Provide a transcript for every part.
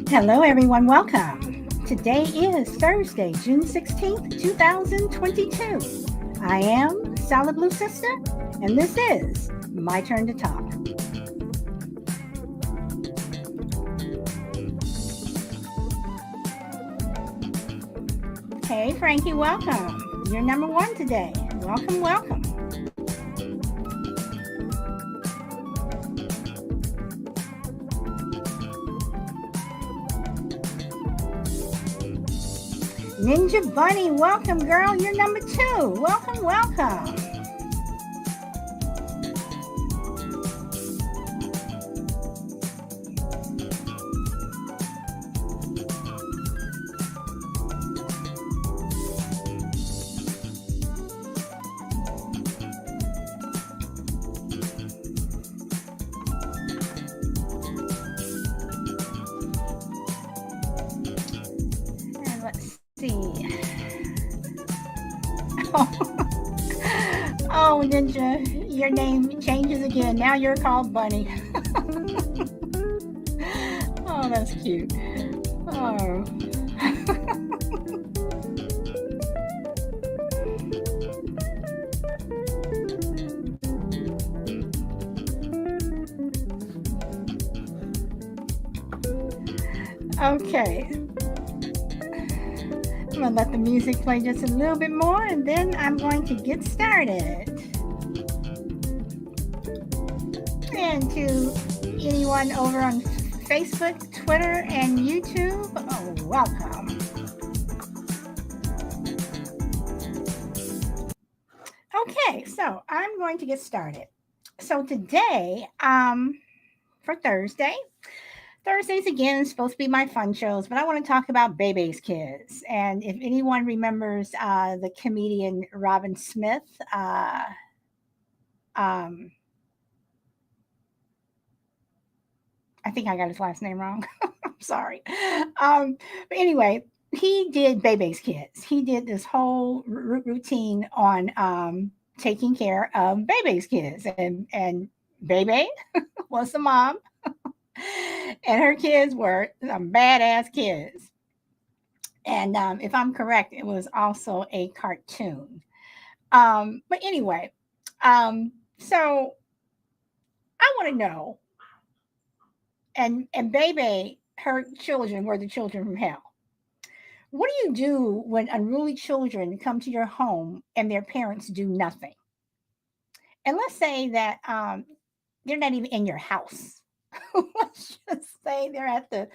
Hello, everyone. Welcome. Today is Thursday, June 16th, 2022. I am Solid Blue Sister, and this is My Turn to Talk. Hey, Frankie, welcome. You're number one today. Welcome, welcome. Ninja Bunny, welcome, girl. You're number two. Welcome, welcome. And let's see. Oh, Ninja, your name changes again. Now you're called Bunny. Oh, that's cute. Oh. Okay. I'm going to let the music play just a little bit more and then I'm going to get started. And to anyone over on Facebook, Twitter, and YouTube, oh, welcome. Okay, so I'm going to get started. So today, for Thursdays again is supposed to be my fun shows, but I want to talk about Bebe's kids. And if anyone remembers the comedian Robin Smith, um, I think I got his last name wrong. I'm sorry. But anyway, he did Bebe's kids. He did this whole routine on taking care of Bebe's kids, and Bebe was the mom, and her kids were some badass kids. And if I'm correct, it was also a cartoon. But anyway, so I want to know, and Bebe, her children were the children from hell. What do you do when unruly children come to your home and their parents do nothing? And let's say that they're not even in your house. Let's just say they're at the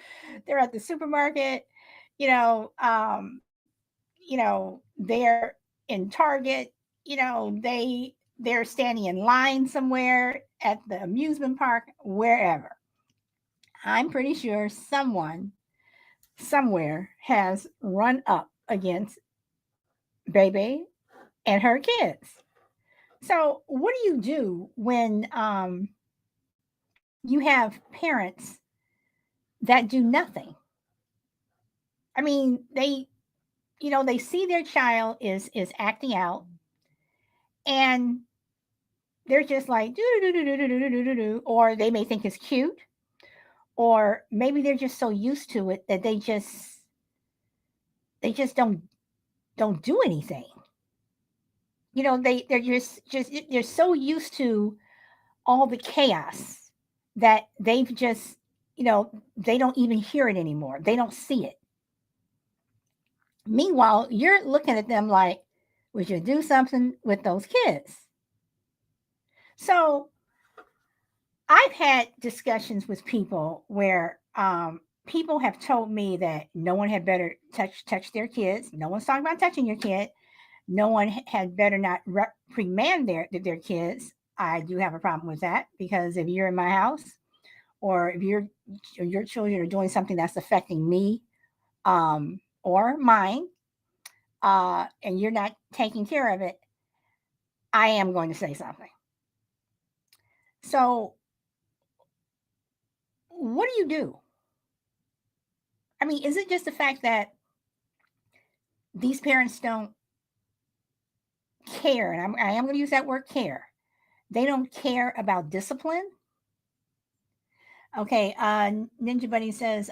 supermarket. You know, they're in Target. They're standing in line somewhere at the amusement park, wherever. I'm pretty sure someone somewhere has run up against Bebe and her kids. So, what do you do when you have parents that do nothing? I mean, they see their child is acting out, and they're just like do do do do do do do do do, or they may think it's cute, or maybe they're just so used to it that they just don't do anything. They're so used to all the chaos that they don't even hear it anymore. They don't see it. Meanwhile, you're looking at them like, we should do something with those kids. So I've had discussions with people where people have told me that no one had better touch their kids. No one's talking about touching your kid. No one had better not reprimand their kids. I do have a problem with that because if you're in my house or if your children are doing something that's affecting me or mine, and you're not taking care of it, I am going to say something. So, what do you do? I mean, is it just the fact that these parents don't care? And I am going to use that word care. They don't care about discipline. Okay, Ninja Bunny says,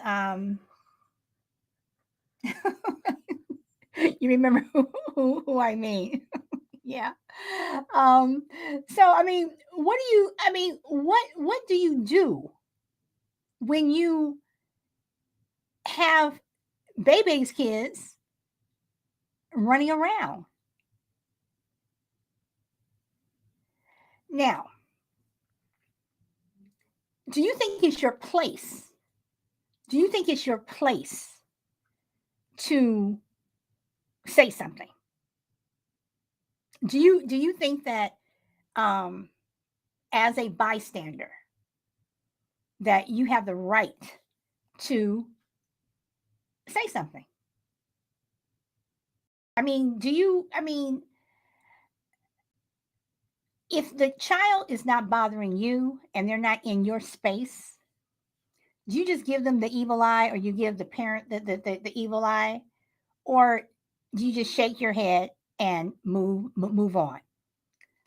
You remember who I mean? Yeah. Um, so I mean, what do you do when you have Bebe's kids running around? Now, do you think it's your place? Do you think it's your place to say something? Do you think that um as a bystander that you have the right to say something? If the child is not bothering you and they're not in your space, do you just give them the evil eye, or you give the parent the evil eye, or do you just shake your head and move on?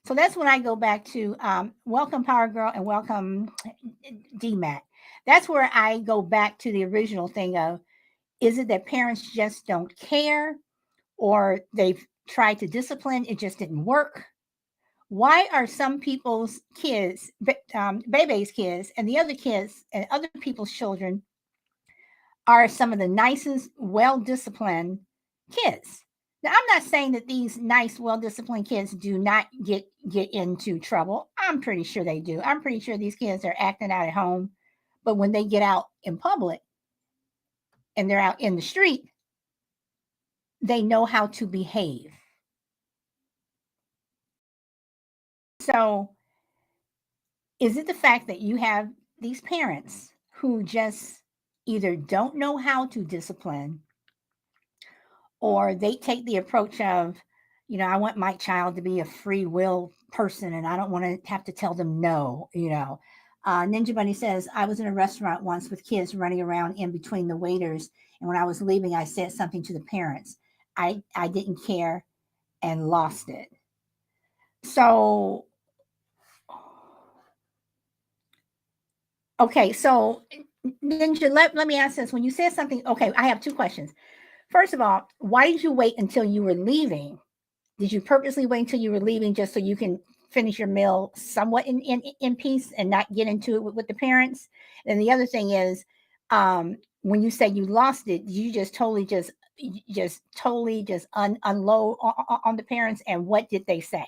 So that's when I go back to welcome Power Girl and welcome DMAT. That's where I go back to the original thing of, is it that parents just don't care, or they've tried to discipline, it just didn't work? Why are some people's kids, Bebe's kids, and the other kids and other people's children are some of the nicest, well disciplined kids? Now, I'm not saying that these nice, well disciplined kids do not get into trouble. I'm pretty sure they do. I'm pretty sure these kids are acting out at home, but when they get out in public and they're out in the street, they know how to behave. So, is it the fact that you have these parents who just either don't know how to discipline, or they take the approach of, I want my child to be a free will person and I don't want to have to tell them no. Ninja Bunny says, I was in a restaurant once with kids running around in between the waiters. And when I was leaving, I said something to the parents. I didn't care and lost it. So, okay. So, Ninja, let me ask this. When you said something, okay, I have two questions. First of all, why did you wait until you were leaving? Did you purposely wait until you were leaving just so you can finish your meal somewhat in peace and not get into it with the parents? And the other thing is, when you say you lost it, you just totally just unload on the parents? And what did they say?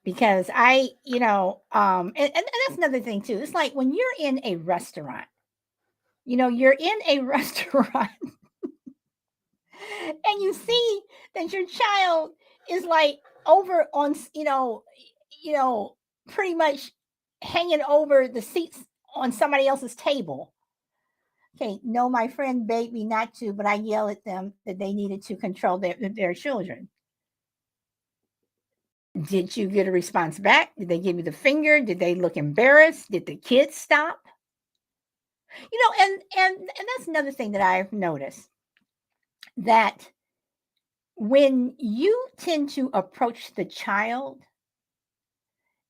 Because and that's another thing too. It's like when you're in a restaurant, you're in a restaurant and you see that your child is like over on, you know, pretty much hanging over the seats on somebody else's table. Okay, no, my friend begged me not to, but I yell at them that they needed to control their children. Did you get a response back? Did they give you the finger? Did they look embarrassed? Did the kids stop? And that's another thing that I've noticed, that when you tend to approach the child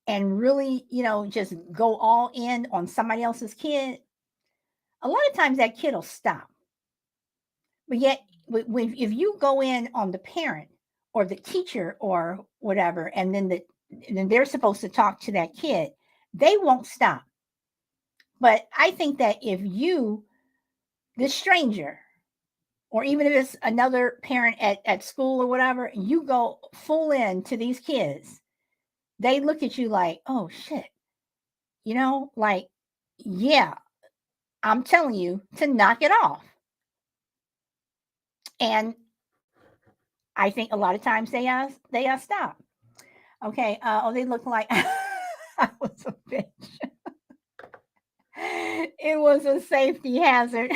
and really, just go all in on somebody else's kid, a lot of times that kid will stop. But yet, if you go in on the parent or the teacher or whatever, and then they're supposed to talk to that kid, they won't stop. But I think that if you, this stranger, or even if it's another parent at school or whatever, you go full in to these kids, they look at you like, oh shit, like, yeah, I'm telling you to knock it off. And I think a lot of times they stop. Okay. Oh, they look like I was a bitch. It was a safety hazard.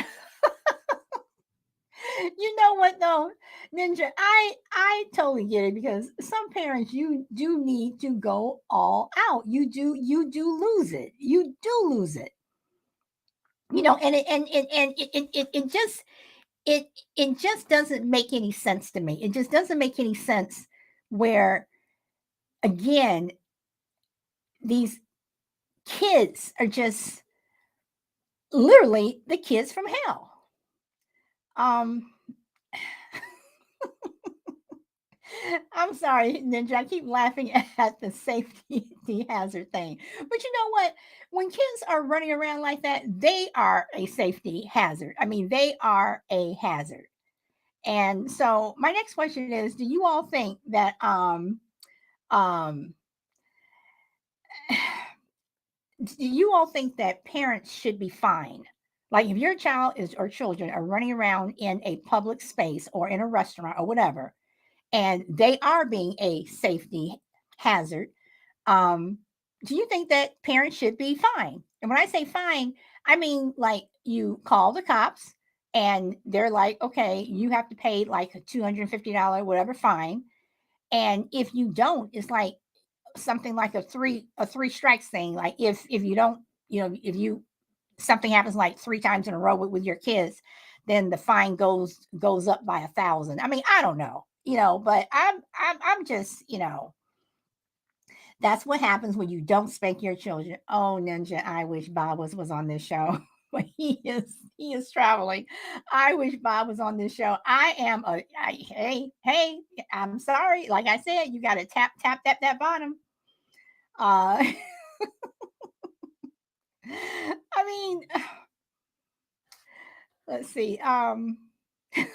You know what though, Ninja? I totally get it, because some parents, you do need to go all out. You do lose it. You do lose it. And it just doesn't make any sense to me. It just doesn't make any sense where, again, these kids are just literally the kids from hell. Um, I'm sorry, Ninja. I keep laughing at the safety hazard thing. But you know what? When kids are running around like that, they are a safety hazard. I mean, they are a hazard. And so my next question is, do you all think that um do you all think that parents should be fined? Like if your child is or children are running around in a public space or in a restaurant or whatever, and they are being a safety hazard, um, do you think that parents should be fined? And when I say fine, I mean like you call the cops and they're like, okay, you have to pay like a $250 whatever fine. And if you don't, it's like something like a three strikes thing. Like if you don't, if you something happens like three times in a row with your kids, then the fine goes up by 1,000. I mean, I don't know, but I'm just, that's what happens when you don't spank your children. Oh, Ninja, I wish Bob was on this show. But he is traveling. I wish Bob was on this show. Hey, I'm sorry. Like I said, you got to tap that bottom. Uh, I mean, let's see. I mean,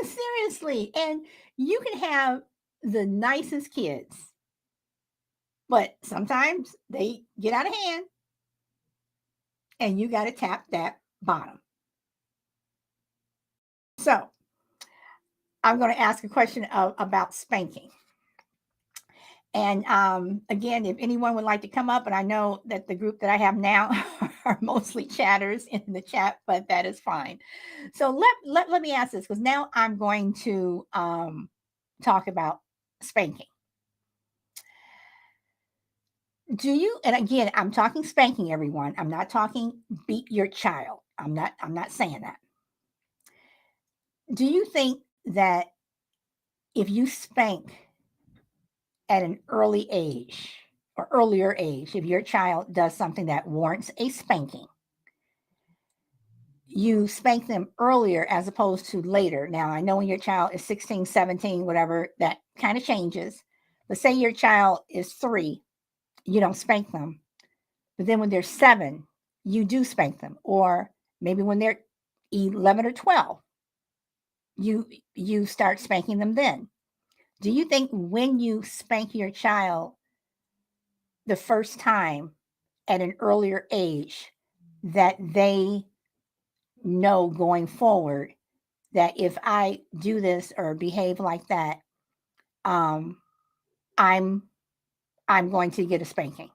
seriously, and you can have the nicest kids, but sometimes they get out of hand, and you got to tap that bottom. So I'm going to ask a question about spanking. And again, if anyone would like to come up, and I know that the group that I have now are mostly chatters in the chat, but that is fine. So let me ask this, because now I'm going to talk about spanking. Do you, and again, I'm talking spanking, everyone. I'm not talking beat your child. I'm not saying that. Do you think that if you spank at an early age or earlier age, if your child does something that warrants a spanking, you spank them earlier as opposed to later? Now, I know when your child is 16, 17, whatever, that kind of changes. But say your child is 3, you don't spank them. But then when they're 7, you do spank them. Or maybe when they're 11 or 12, you start spanking them then. Do you think when you spank your child the first time at an earlier age that they know going forward that if I do this or behave like that, um, I'm I'm going to get a spanking?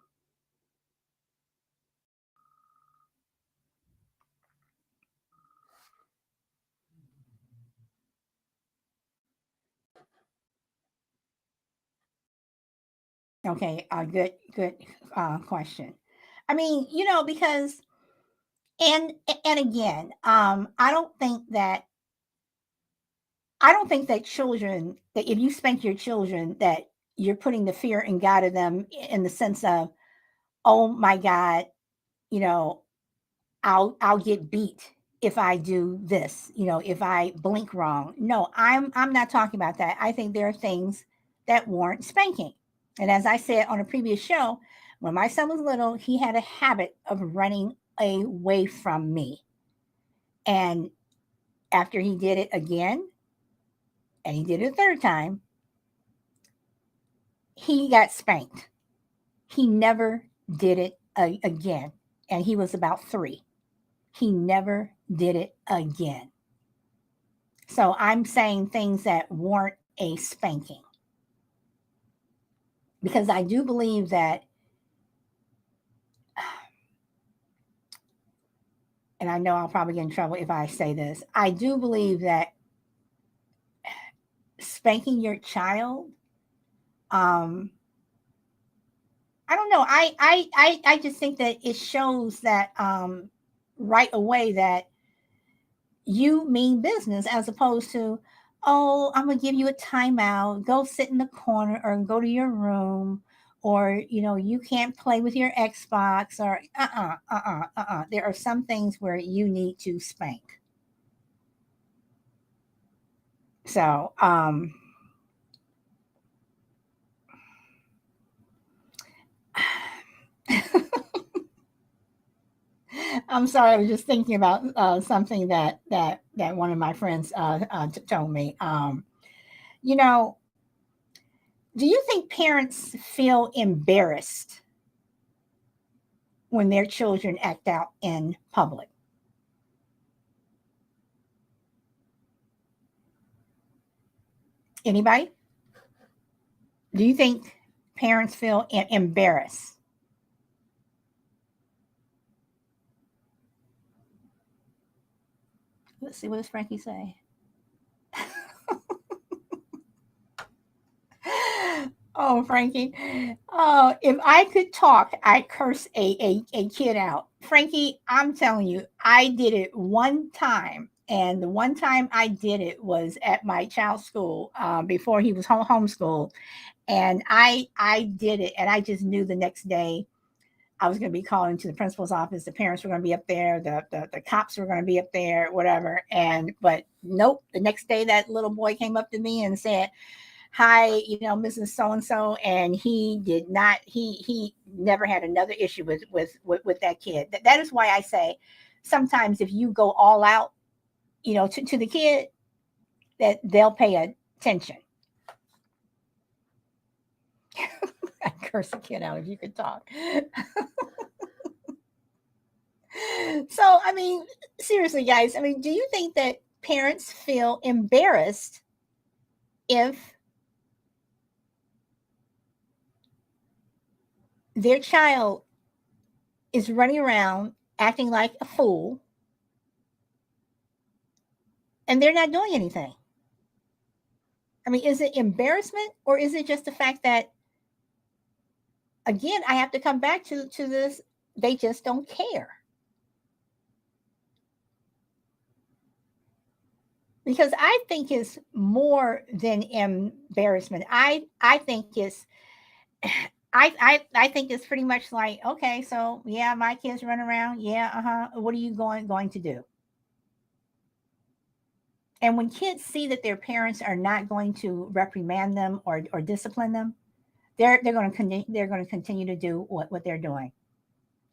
Okay, good question. I mean, because and and again, I don't think that children, that if you spank your children, that you're putting the fear and God of them in the sense of, oh my God, you know, I'll get beat if I do this, if I blink wrong. No, I'm not talking about that. I think there are things that warrant spanking. And as I said on a previous show, when my son was little, he had a habit of running away from me. And after he did it again, and he did it a third time, he got spanked. He never did it again. And he was about 3. He never did it again. So I'm saying things that warrant a spanking, because I do believe that, and I know I'll probably get in trouble if I say this, I do believe that spanking your child, um, I don't know. I just think that it shows that right away that you mean business, as opposed to, oh, I'm gonna give you a timeout, go sit in the corner or go to your room, or you can't play with your Xbox, or there are some things where you need to spank. So I'm sorry, I was just thinking about something that one of my friends told me. You know, do you think parents feel embarrassed when their children act out in public? Anybody? Do you think parents feel embarrassed? Let's see, what does Frankie say? Oh, Frankie. Oh, if I could talk, I'd curse a kid out. Frankie, I'm telling you, I did it one time. And the one time I did it was at my child's school before he was homeschooled. And I did it. And I just knew the next day I was going to be calling to the principal's office. The parents were going to be up there. The cops were going to be up there, whatever. But nope. The next day, that little boy came up to me and said, "Hi, Mrs. So and so," and he did not. He never had another issue with that kid. That is why I say, sometimes if you go all out, to the kid, that they'll pay attention. I curse a kid out if you could talk. So, I mean, seriously, guys. I mean, do you think that parents feel embarrassed if their child is running around acting like a fool and they're not doing anything? I mean, is it embarrassment, or is it just the fact that, again, I have to come back to this, they just don't care? Because I think it's more than embarrassment. I think it's I think it's pretty much like, okay, so yeah, my kids run around. Yeah, what are you going to do? And when kids see that their parents are not going to reprimand them or discipline them, they're going to continue to do what they're doing.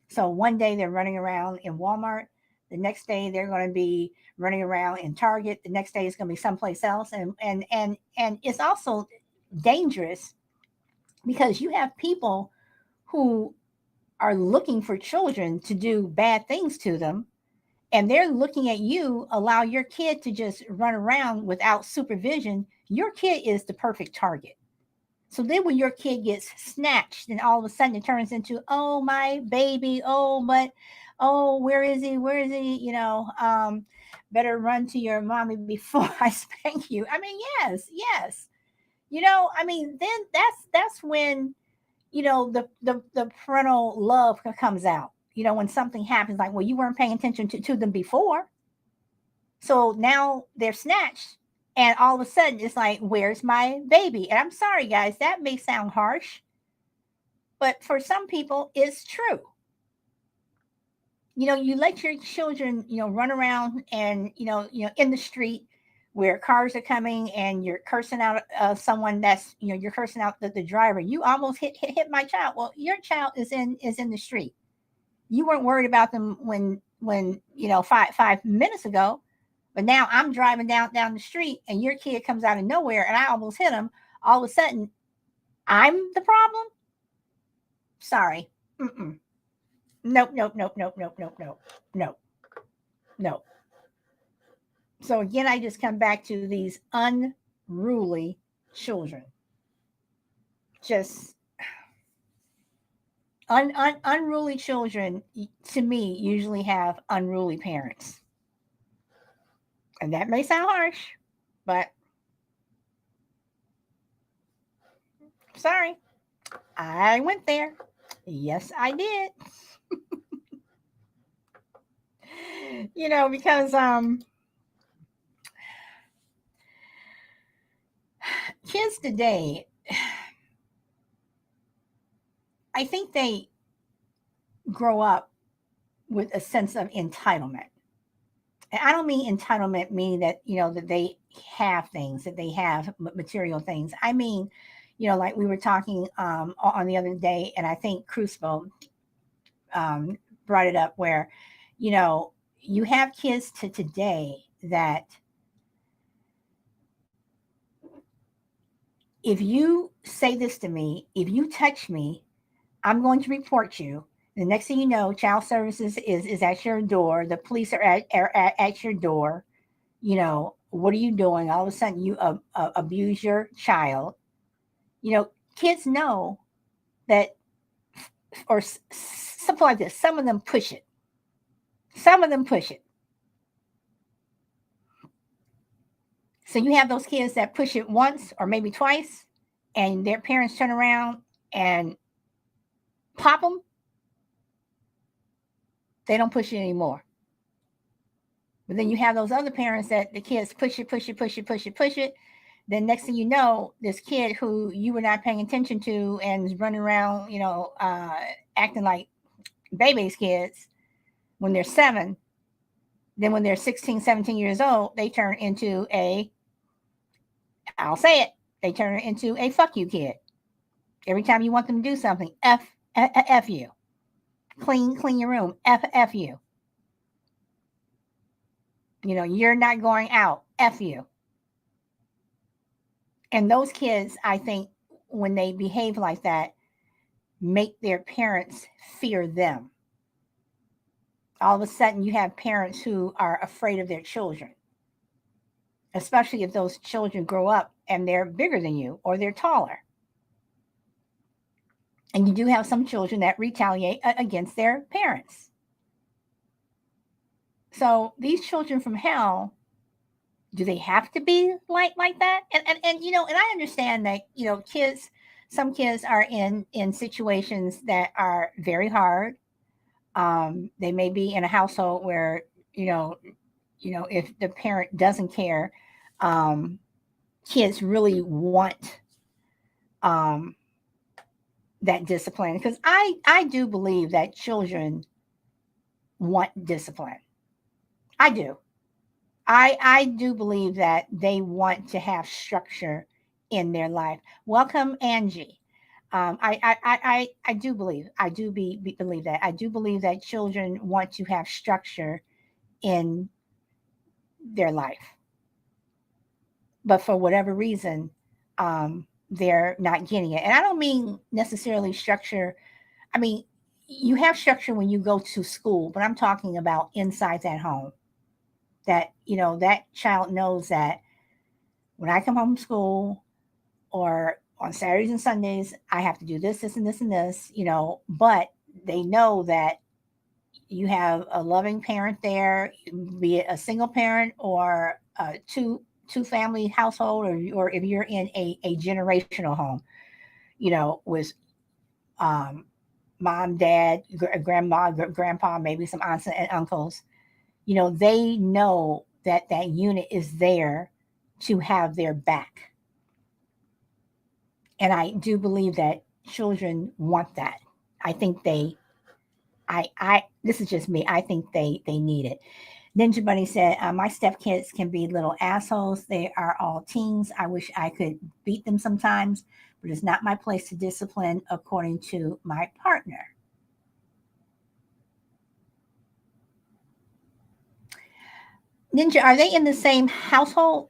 So one day they're running around in Walmart. The next day they're going to be running around in Target. The next day it's going to be someplace else. And it's also dangerous because you have people who are looking for children to do bad things to them, and they're looking at you allow your kid to just run around without supervision. Your kid is the perfect target. So then when your kid gets snatched and all of a sudden it turns into, oh, my baby, oh, but, oh, where is he? Where is he? Better run to your mommy before I spank you. I mean, yes, yes. I mean, then that's when, the parental love comes out. When something happens, like, well, you weren't paying attention to them before. So now they're snatched, and all of a sudden it's like, where's my baby? And I'm sorry, guys, that may sound harsh, but for some people, it's true. You let your children, run around and, in the street where cars are coming and you're cursing out someone that's, you're cursing out the driver. You almost hit my child. Well, your child is in the street. You weren't worried about them when five minutes ago. But now I'm driving down the street and your kid comes out of nowhere and I almost hit him. All of a sudden, I'm the problem. Sorry. Mm-mm. Nope, nope, nope, nope, nope, nope, nope, nope, nope. So again, I just come back to these unruly children. Just unruly children, to me, usually have unruly parents. And that may sound harsh, but sorry, I went there. Yes, I did. Because kids today, I think they grow up with a sense of entitlement. And I don't mean entitlement meaning that, that they have things, that they have material things. I mean, like we were talking on the other day, and I think Crucible um, brought it up where, you know, you have kids to today that if you say this to me, if you touch me, I'm going to report you. The next thing you know, child services is at your door. The police are at your door. What are you doing? All of a sudden, you abuse your child. You know, kids know that, or something like this. Some of them push it. Some of them push it. So you have those kids that push it once or maybe twice, and their parents turn around and pop them. They don't push it anymore. But then you have those other parents that the kids push it, push it, push it, push it, push it. Then next thing you know, this kid who you were not paying attention to and is running around, acting like Bebe's kids when they're 7. Then when they're 16, 17 years old, they turn into I'll say it, they turn into a fuck you kid. Every time you want them to do something, F you. Clean your room, F you. You're not going out, F you. And those kids, I think, when they behave like that, make their parents fear them. All of a sudden, you have parents who are afraid of their children, especially if those children grow up and they're bigger than you or they're taller. And you do have some children that retaliate against their parents. So these children from hell, do they have to be like that? And I understand that, some kids are in situations that are very hard. They may be in a household where, if the parent doesn't care, um, kids really want um, that discipline, because I do believe that children want discipline. I do. I do believe that they want to have structure in their life. Welcome, Angie. I do believe that. I do believe that children want to have structure in their life, but for whatever reason, they're not getting it. And I don't mean necessarily structure. I mean, you have structure when you go to school, but I'm talking about inside that home. That that child knows that when I come home from school or on Saturdays and Sundays, I have to do this, this, and this, and this. But they know that you have a loving parent there, be it a single parent or two family household, or if you're in a generational home, with um, mom, dad, grandma, grandpa, maybe some aunts and uncles. They know that that unit is there to have their back. And I do believe that children want that. I think I this is just me. I think they need it. Ninja Bunny said, my stepkids can be little assholes. They are all teens. I wish I could beat them sometimes, but it's not my place to discipline according to my partner. Ninja, are they in the same household?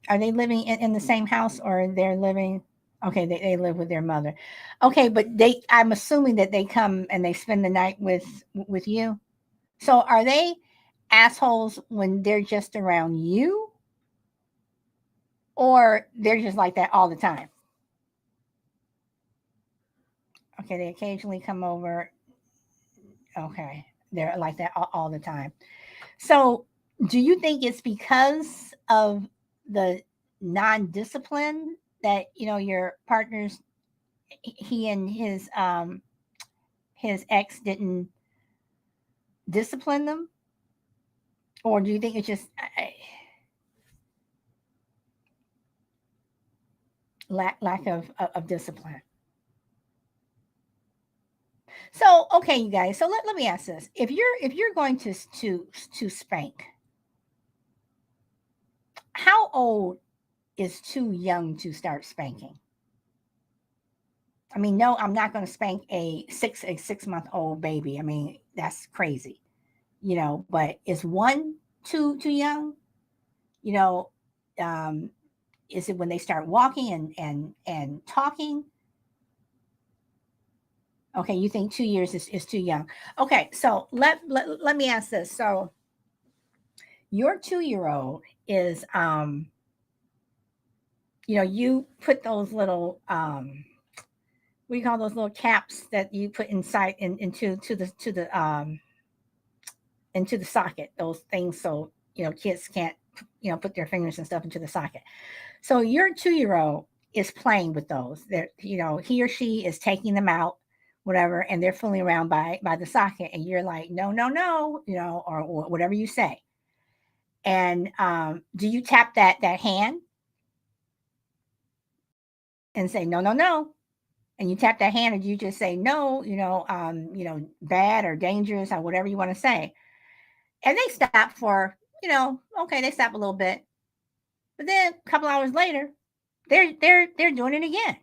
Are they living in the same house, or they're living? Okay, they live with their mother. Okay, but I'm assuming that they come and they spend the night with you. So are they assholes when they're just around you, or they're just like that all the time? Okay, they occasionally come over. Okay, they're like that all the time. So do you think it's because of the non-discipline that your partner's, he and his ex didn't discipline them? or do you think it's just lack of discipline? So okay, you guys. So let me ask this: if you're going to spank, how old is too young to start spanking? I mean, no, I'm not going to spank a 6 month old baby. I mean, that's crazy, But is one too young? You know, um, is it when they start walking and talking? Okay, you think 2 years is too young. Okay, so let me ask this. So your 2 year old is you put those little what do you call those little caps that you put inside into the socket, those things, so kids can't put their fingers and stuff into the socket. So your 2 year old is playing with those. He or she is taking them out, whatever, and they're fooling around by the socket, and you're like, no, no, no, or whatever you say. And do you tap that hand and say no, no, no? And you tap that hand, and you just say no, bad or dangerous or whatever you want to say. And they stop for, okay, they stop a little bit, but then a couple hours later, they're doing it again.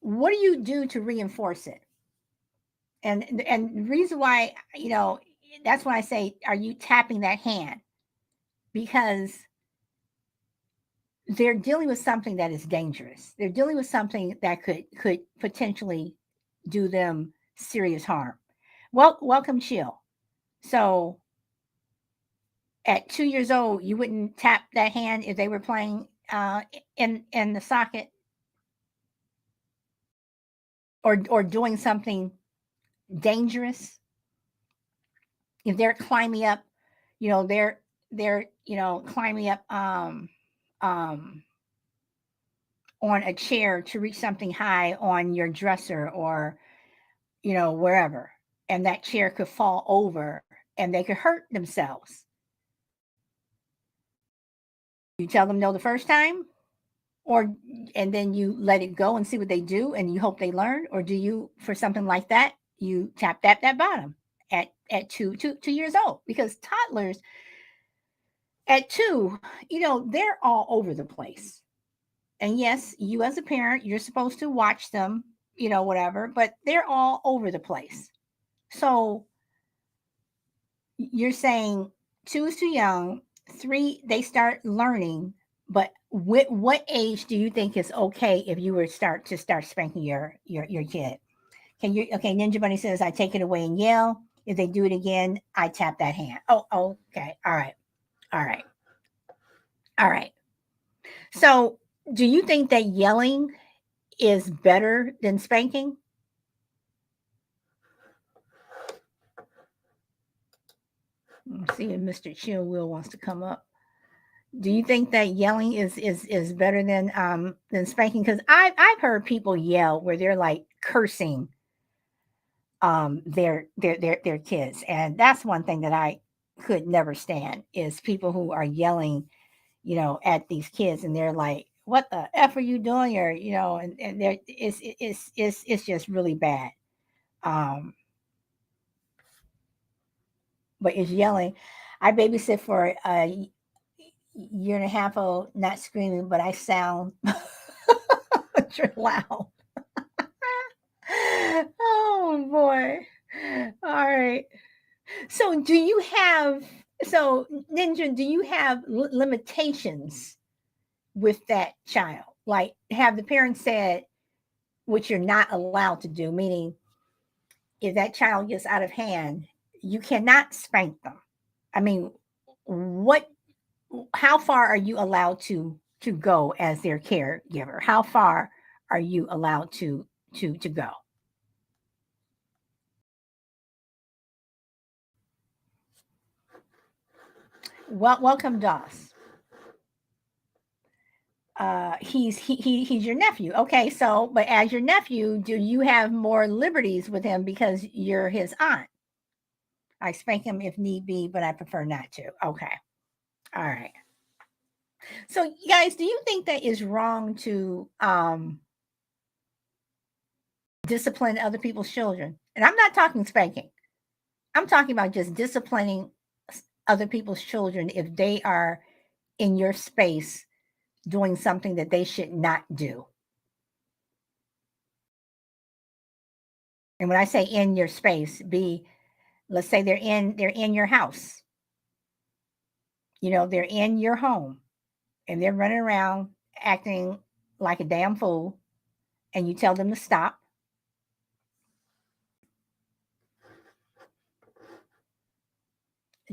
What do you do to reinforce it? And the reason why, that's why I say, are you tapping that hand? Because they're dealing with something that is dangerous. They're dealing with something that could potentially do them serious harm. Well, welcome, chill. So at 2 years old, you wouldn't tap that hand if they were playing in the socket, or doing something dangerous. If they're climbing up, they're climbing up um on a chair to reach something high on your dresser, or wherever, and that chair could fall over and they could hurt themselves. You tell them no the first time, or and then you let it go and see what they do and you hope they learn, or do you, for something like that, you tap that bottom at 2 years old? Because toddlers at 2, they're all over the place. And yes, you as a parent, you're supposed to watch them, whatever, but they're all over the place. So you're saying 2 is too young, 3 they start learning, but what age do you think is okay if you were start spanking your kid? Can you Okay, Ninja Bunny says, I take it away and yell. If they do it again, I tap that hand. Oh, okay. All right. All right. All right. So do you think that yelling is better than spanking? Let's see if Mr. Chill Will wants to come up. Do you think that yelling is better than spanking? Because I've heard people yell where they're like cursing their kids, and that's one thing that I could never stand, is people who are yelling, at these kids, and they're like, "What the f are you doing?" Or and they're it's just really bad. Um, but it's yelling. I babysit for a year and a half old, not screaming, but I sound loud. Oh boy. All right. So Ninja, do you have limitations with that child? Like, have the parents said what you're not allowed to do? Meaning, if that child gets out of hand, you cannot spank them. I mean, what how far are you allowed to go as their caregiver? How far are you allowed to go? Well, welcome, Doss. He's your nephew. Okay, so but as your nephew, do you have more liberties with him because you're his aunt? I spank him if need be, but I prefer not to. Okay. All right. So, you guys, do you think that is wrong to discipline other people's children? And I'm not talking spanking. I'm talking about just disciplining other people's children if they are in your space doing something that they should not do. And when I say in your space, let's say they're in your house. They're in your home and they're running around acting like a damn fool, and you tell them to stop.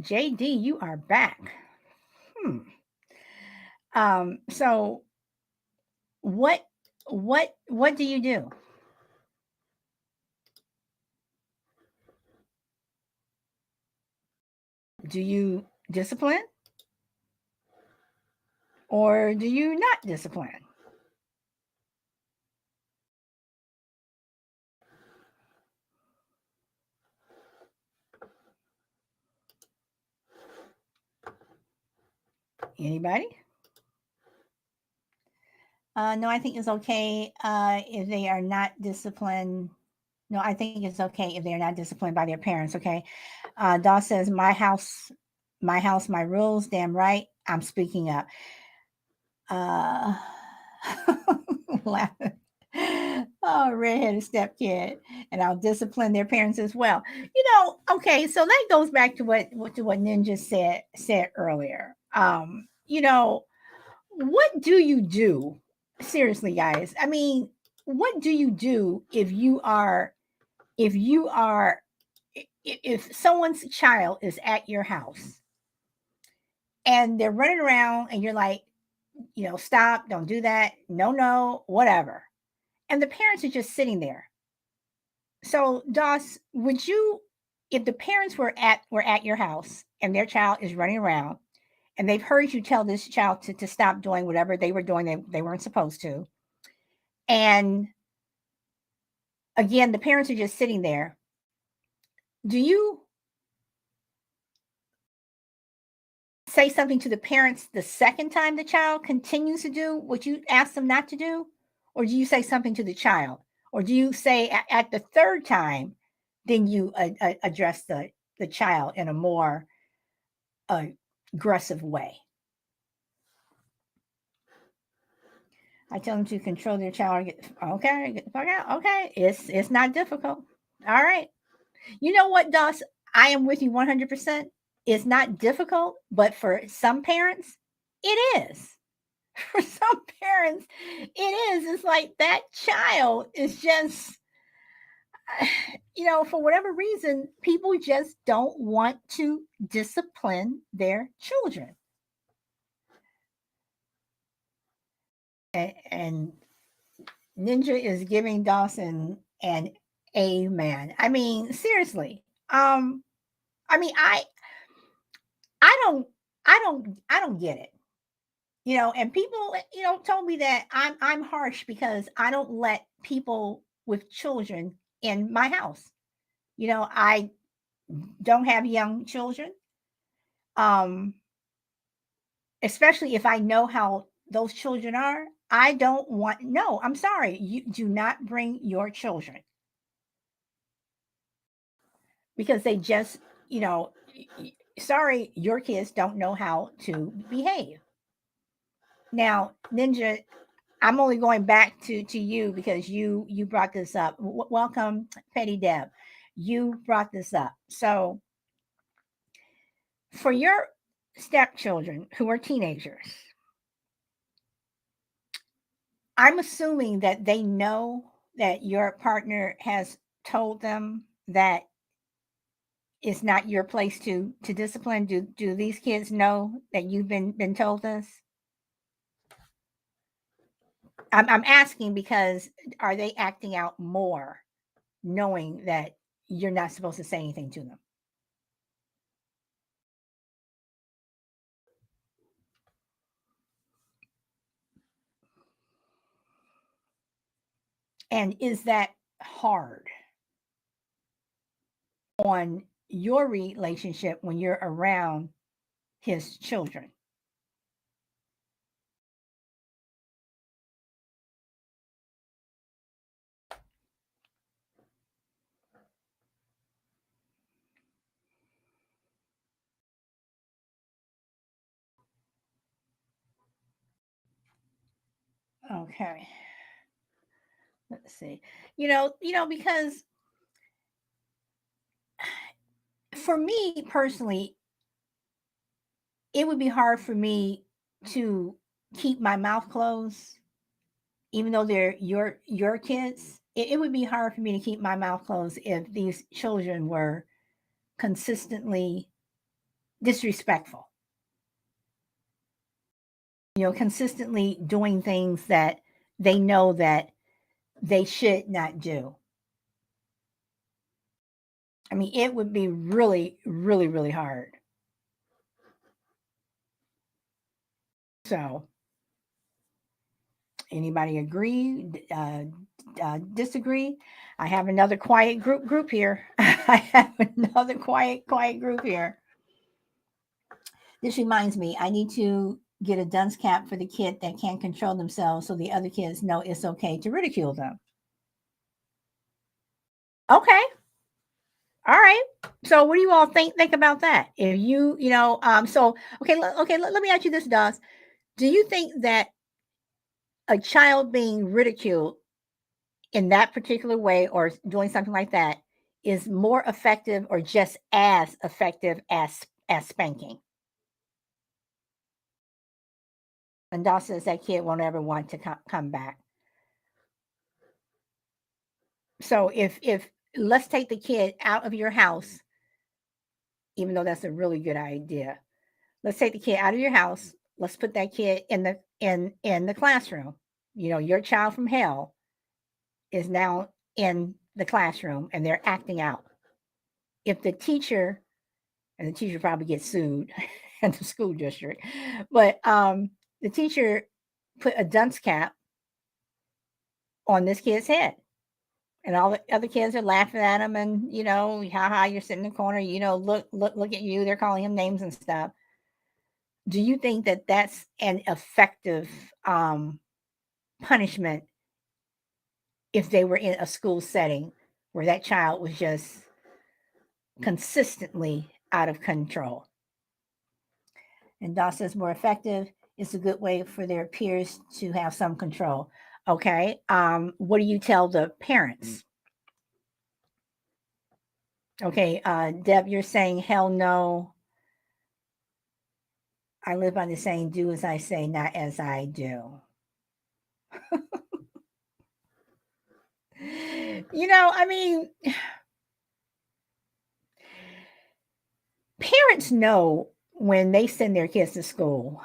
JD, you are back. Hmm. So what what do you do? Do you discipline or do you not discipline? Anybody? No, I think it's okay if they are not disciplined. No, I think it's okay if they are not disciplined by their parents. Okay. Doss says, my house, my rules. Damn right. I'm speaking up. Uh, laughing. Oh, redheaded step kid, and I'll discipline their parents as well. Okay, so that goes back to what Ninja said earlier. What do you do? Seriously, guys. I mean, what do you do if if someone's child is at your house and they're running around and you're like, stop, don't do that, no, no, whatever. And the parents are just sitting there. So, Doss, would you, if the parents were at your house and their child is running around and they've heard you tell this child to stop doing whatever they were doing they weren't supposed to, and again the parents are just sitting there, do you say something to the parents the second time the child continues to do what you asked them not to do? Or do you say something to the child? Or do you say at the third time, then you address the child in a more uh, aggressive way? I tell them to control their child. Okay, get the fuck out. Okay, it's not difficult. All right. You know what, Doss? I am with you 100%. It's not difficult, but for some parents, it is. For some parents, it is. It's like that child is just, for whatever reason, people just don't want to discipline their children. And Ninja is giving Dawson an amen. I mean, seriously. I mean, I don't, I don't get it. And people, told me that I'm harsh because I don't let people with children in my house. I don't have young children. Um, Especially if I know how those children are. I don't want, no, I'm sorry. You do not bring your children because they just, you know, sorry, your kids don't know how to behave. Now, Ninja, I'm only going back to you because you brought this up. Welcome, Petty Deb. You brought this up. So, for your stepchildren who are teenagers, I'm assuming that they know that your partner has told them that it's not your place to discipline. Do these kids know that you've been told this? I'm asking because are they acting out more knowing that you're not supposed to say anything to them? And is that hard on your relationship when you're around his children. Okay, let's see. Because for me personally, it would be hard for me to keep my mouth closed, even though they're your kids. It would be hard for me to keep my mouth closed if these children were consistently disrespectful. Consistently doing things that they know that they should not do. I mean, it would be really, really, really hard. So, anybody agree? Disagree? I have another quiet group here. I have another quiet group here. This reminds me, I need to get a dunce cap for the kid that can't control themselves, so the other kids know it's okay to ridicule them. Okay, all right. So, what do you all think about that? If so okay, let me ask you this, Doss. Do you think that a child being ridiculed in that particular way or doing something like that is more effective or just as effective as spanking? And Doss says that kid won't ever want to come back. So if let's take the kid out of your house, even though that's a really good idea. Let's take the kid out of your house. Let's put that kid in the classroom. Your child from hell is now in the classroom and they're acting out. If the teacher, and the teacher probably gets sued in the school district, but the teacher put a dunce cap on this kid's head. And all the other kids are laughing at him, and ha, you're sitting in the corner. Look at you. They're calling him names and stuff. Do you think that that's an effective punishment if they were in a school setting where that child was just consistently out of control? And Doss says more effective is a good way for their peers to have some control. Okay. What do you tell the parents? Okay. Deb, you're saying hell no. I live by the saying, do as I say, not as I do. I mean, parents know when they send their kids to school.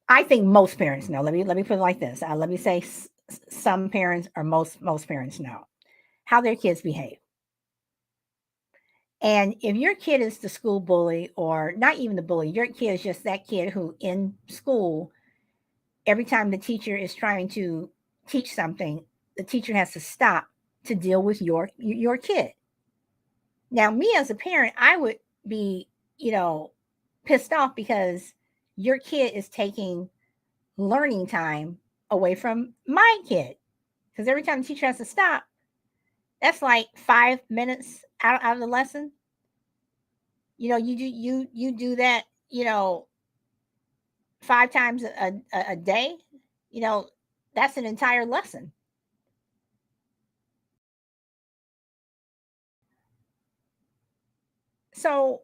I think most parents know. Let me put it like this. Let me say some parents or most parents know how their kids behave. And if your kid is the school bully, or not even the bully, your kid is just that kid who in school, every time the teacher is trying to teach something, the teacher has to stop to deal with your kid. Now, me as a parent, I would be, pissed off because your kid is taking learning time away from my kid. Because every time the teacher has to stop, that's like 5 minutes out of the lesson. You do that, 5 times a day. You know, that's an entire lesson. So,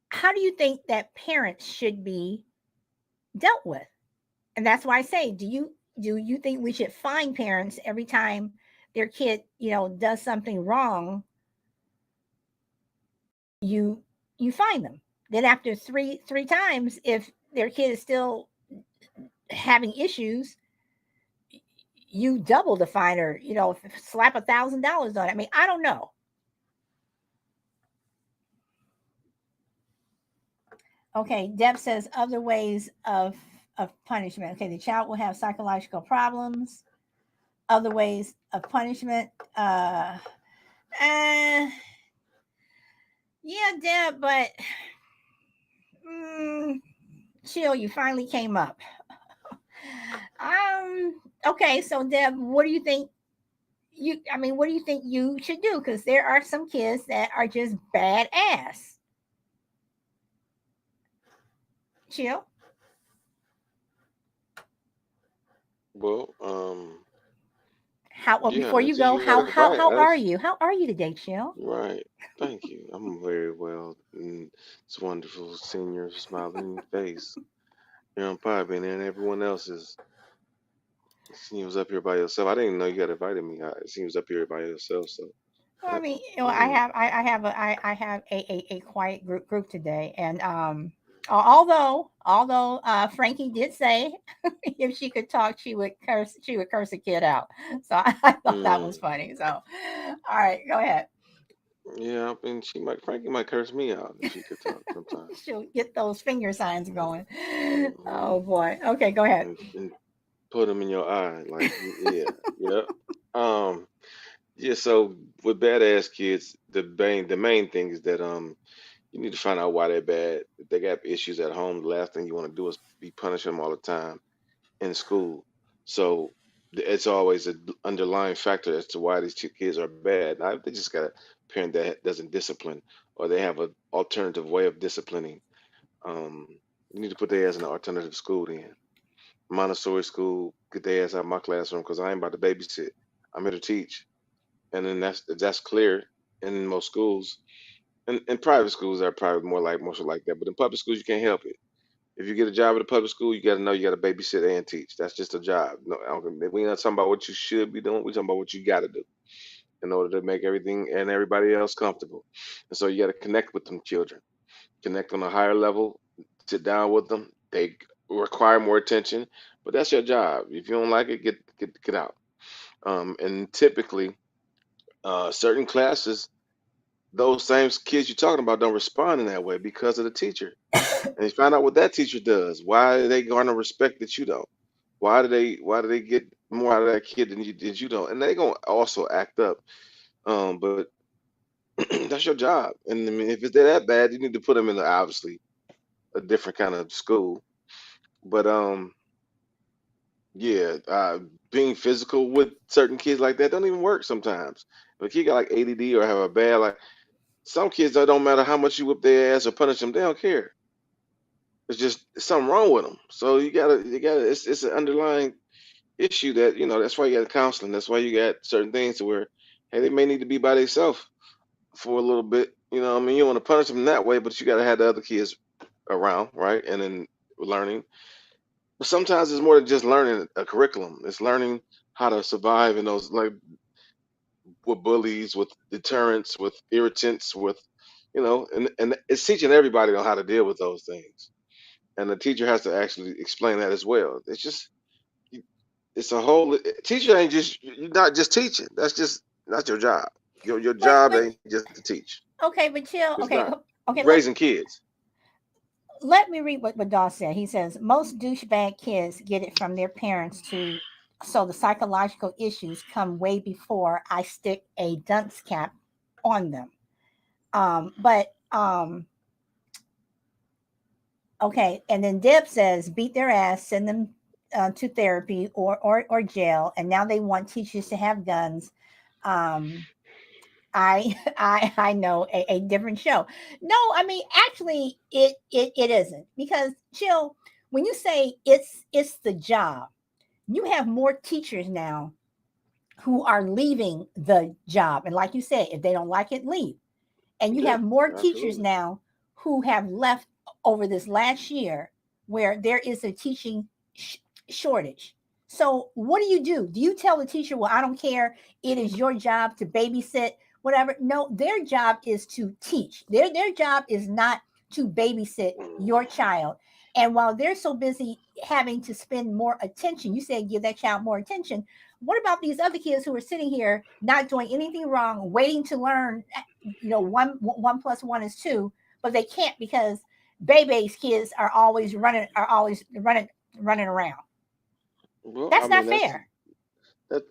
how do you think that parents should be dealt with? And that's why I say, do you think we should fine parents every time their kid, does something wrong? You you fine them. Then after three times, if their kid is still having issues, you double the fine, or slap $1,000 on it. I mean, I don't know. Okay, Deb says other ways of punishment. Okay, the child will have psychological problems. Other ways of punishment. Uh, Yeah, Deb, but mm, chill. You finally came up. Okay, so Deb, what do you think? What do you think you should do? Because there are some kids that are just badass. Chill. Well, How well yeah, before you until go? you How advise. are you? How are you today, Chill? Right. Thank you. I'm very well. And it's wonderful seeing your smiling face. You're on Podbean and everyone else is. Seeing you was up here by yourself. I didn't even know you had invited me. I seen you was up here by yourself. So, Well, uh, I yeah. have I have a quiet group today, and although Frankie did say if she could talk, she would curse a kid out. So I thought that was Mm, funny. So, all right, go ahead. yeah. I mean, Frankie might curse me out if she could talk sometime. She'll get those finger signs going. Hmm. Oh boy. Okay, go ahead. And put them in your eye. Like, yeah, yeah. Um, yeah. So with badass kids, the main thing is that you need to find out why they're bad. If they got issues at home, the last thing you want to do is be punishing them all the time in school. So it's always an underlying factor as to why these two kids are bad. Now, they just got a parent that doesn't discipline, or they have an alternative way of disciplining. Um, you need to put their ass in an alternative school then. Montessori school, get their ass out of my classroom because I ain't about to babysit. I'm here to teach. And then that's clear in most schools. And in private schools are probably more like that. But in public schools you can't help it. If you get a job at a public school, you got to know you got to babysit and teach. That's just a job. No, we not talking about what you should be doing. We're talking about what you got to do in order to make everything and everybody else comfortable. And so you got to connect with them children, connect on a higher level, sit down with them. They require more attention, but that's your job. If you don't like it, get out. And typically, certain classes, those same kids you're talking about don't respond in that way because of the teacher. And you find out what that teacher does. Why do they garner respect that you don't? Why do they get more out of that kid than you don't? And they gonna also act up. But that's your job. And I mean, if it's that bad, you need to put them in obviously a different kind of school. But yeah, being physical with certain kids like that don't even work sometimes. If a kid got like ADD or have a bad like some kids that don't matter how much you whip their ass or punish them, they don't care. It's just something wrong with them. So you gotta. It's an underlying issue that that's why you got counseling. That's why you got certain things to where hey they may need to be by themselves for a little bit. I mean you don't want to punish them that way, but you got to have the other kids around, right? And then learning. But sometimes it's more than just learning a curriculum. It's learning how to survive in those like with bullies, with deterrents, with irritants, with and it's teaching everybody on how to deal with those things. And the teacher has to actually explain that as well. It's just it's a whole teacher ain't just you're not just teaching. That's just not your job. Your job But ain't just to teach. okay, but It's chill. not. Okay, It's okay. raising kids. Let me read what Dawes said. He says most douchebag kids get it from their parents to so the psychological issues come way before I stick a dunce cap on them. But okay, and then Deb says beat their ass, send them to therapy or jail, and now they want teachers to have guns. Um, I know a different show. No, I mean actually it isn't because chill. When you say it's the job, you have more teachers now who are leaving the job, and like you said, if they don't like it, leave. And you Yeah, have more teachers absolutely. now who have left over this last year where there is a teaching shortage. So what do? Do you tell the teacher, well, I don't care, it is your job to babysit whatever? No, their job is to teach. Their job is not to babysit your child. And while they're so busy having to spend more attention, you said give that child more attention. What about these other kids who are sitting here not doing anything wrong, waiting to learn, one plus one is two, but they can't because Bebe's kids are always running around. Well, I That's mean not that's fair. that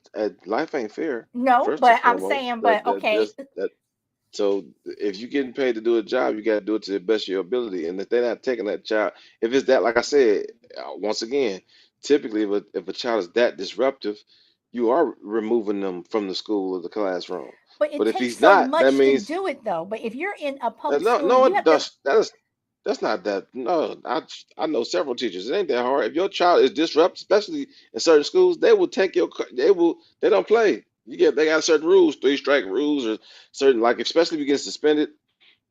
life ain't fair. No, First and but I'm foremost, saying, that but that okay, just that. So if you're getting paid to do a job, you got to do it to the best of your ability. And if they're not taking that child, if it's that, like I said, once again, typically if a child is that disruptive, you are removing them from the school or the classroom. But it But if takes he's so not, that much to means do it though. But if you're in a public no, school, no, you it have to. does. That's not that. No, I know several teachers. It ain't that hard. If your child is disrupted, especially in certain schools, they will take your. They will. They don't play. You get. They got certain rules, 3 strike rules, or certain like especially if you get suspended.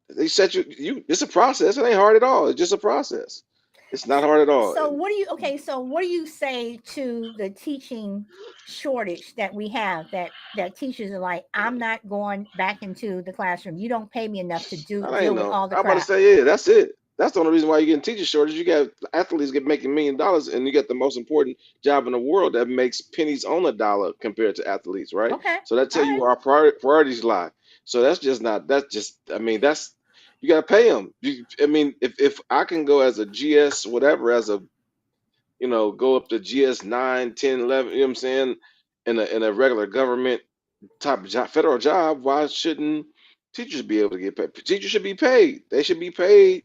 They set you. You. It's a process. It ain't hard at all. It's just a process. It's not hard at all. So what do you okay, so what do you say to the teaching shortage that we have, that teachers are like, I'm not going back into the classroom. You don't pay me enough to That ain't deal with no. all the I'm about to crap. say, yeah, that's it. That's the only reason why you're getting teacher shortage. You got athletes get making $1 million, and you got the most important job in the world that makes pennies on a dollar compared to athletes, right? Okay. So that All tell you right. where our priorities lie. So that's just not. That's just. I mean, that's you got to pay them. I mean, if I can go as a GS whatever as a go up to GS 9, 10, 11. You know what I'm saying? In a regular government type of job, federal job, why shouldn't teachers be able to get paid? Teachers should be paid. They should be paid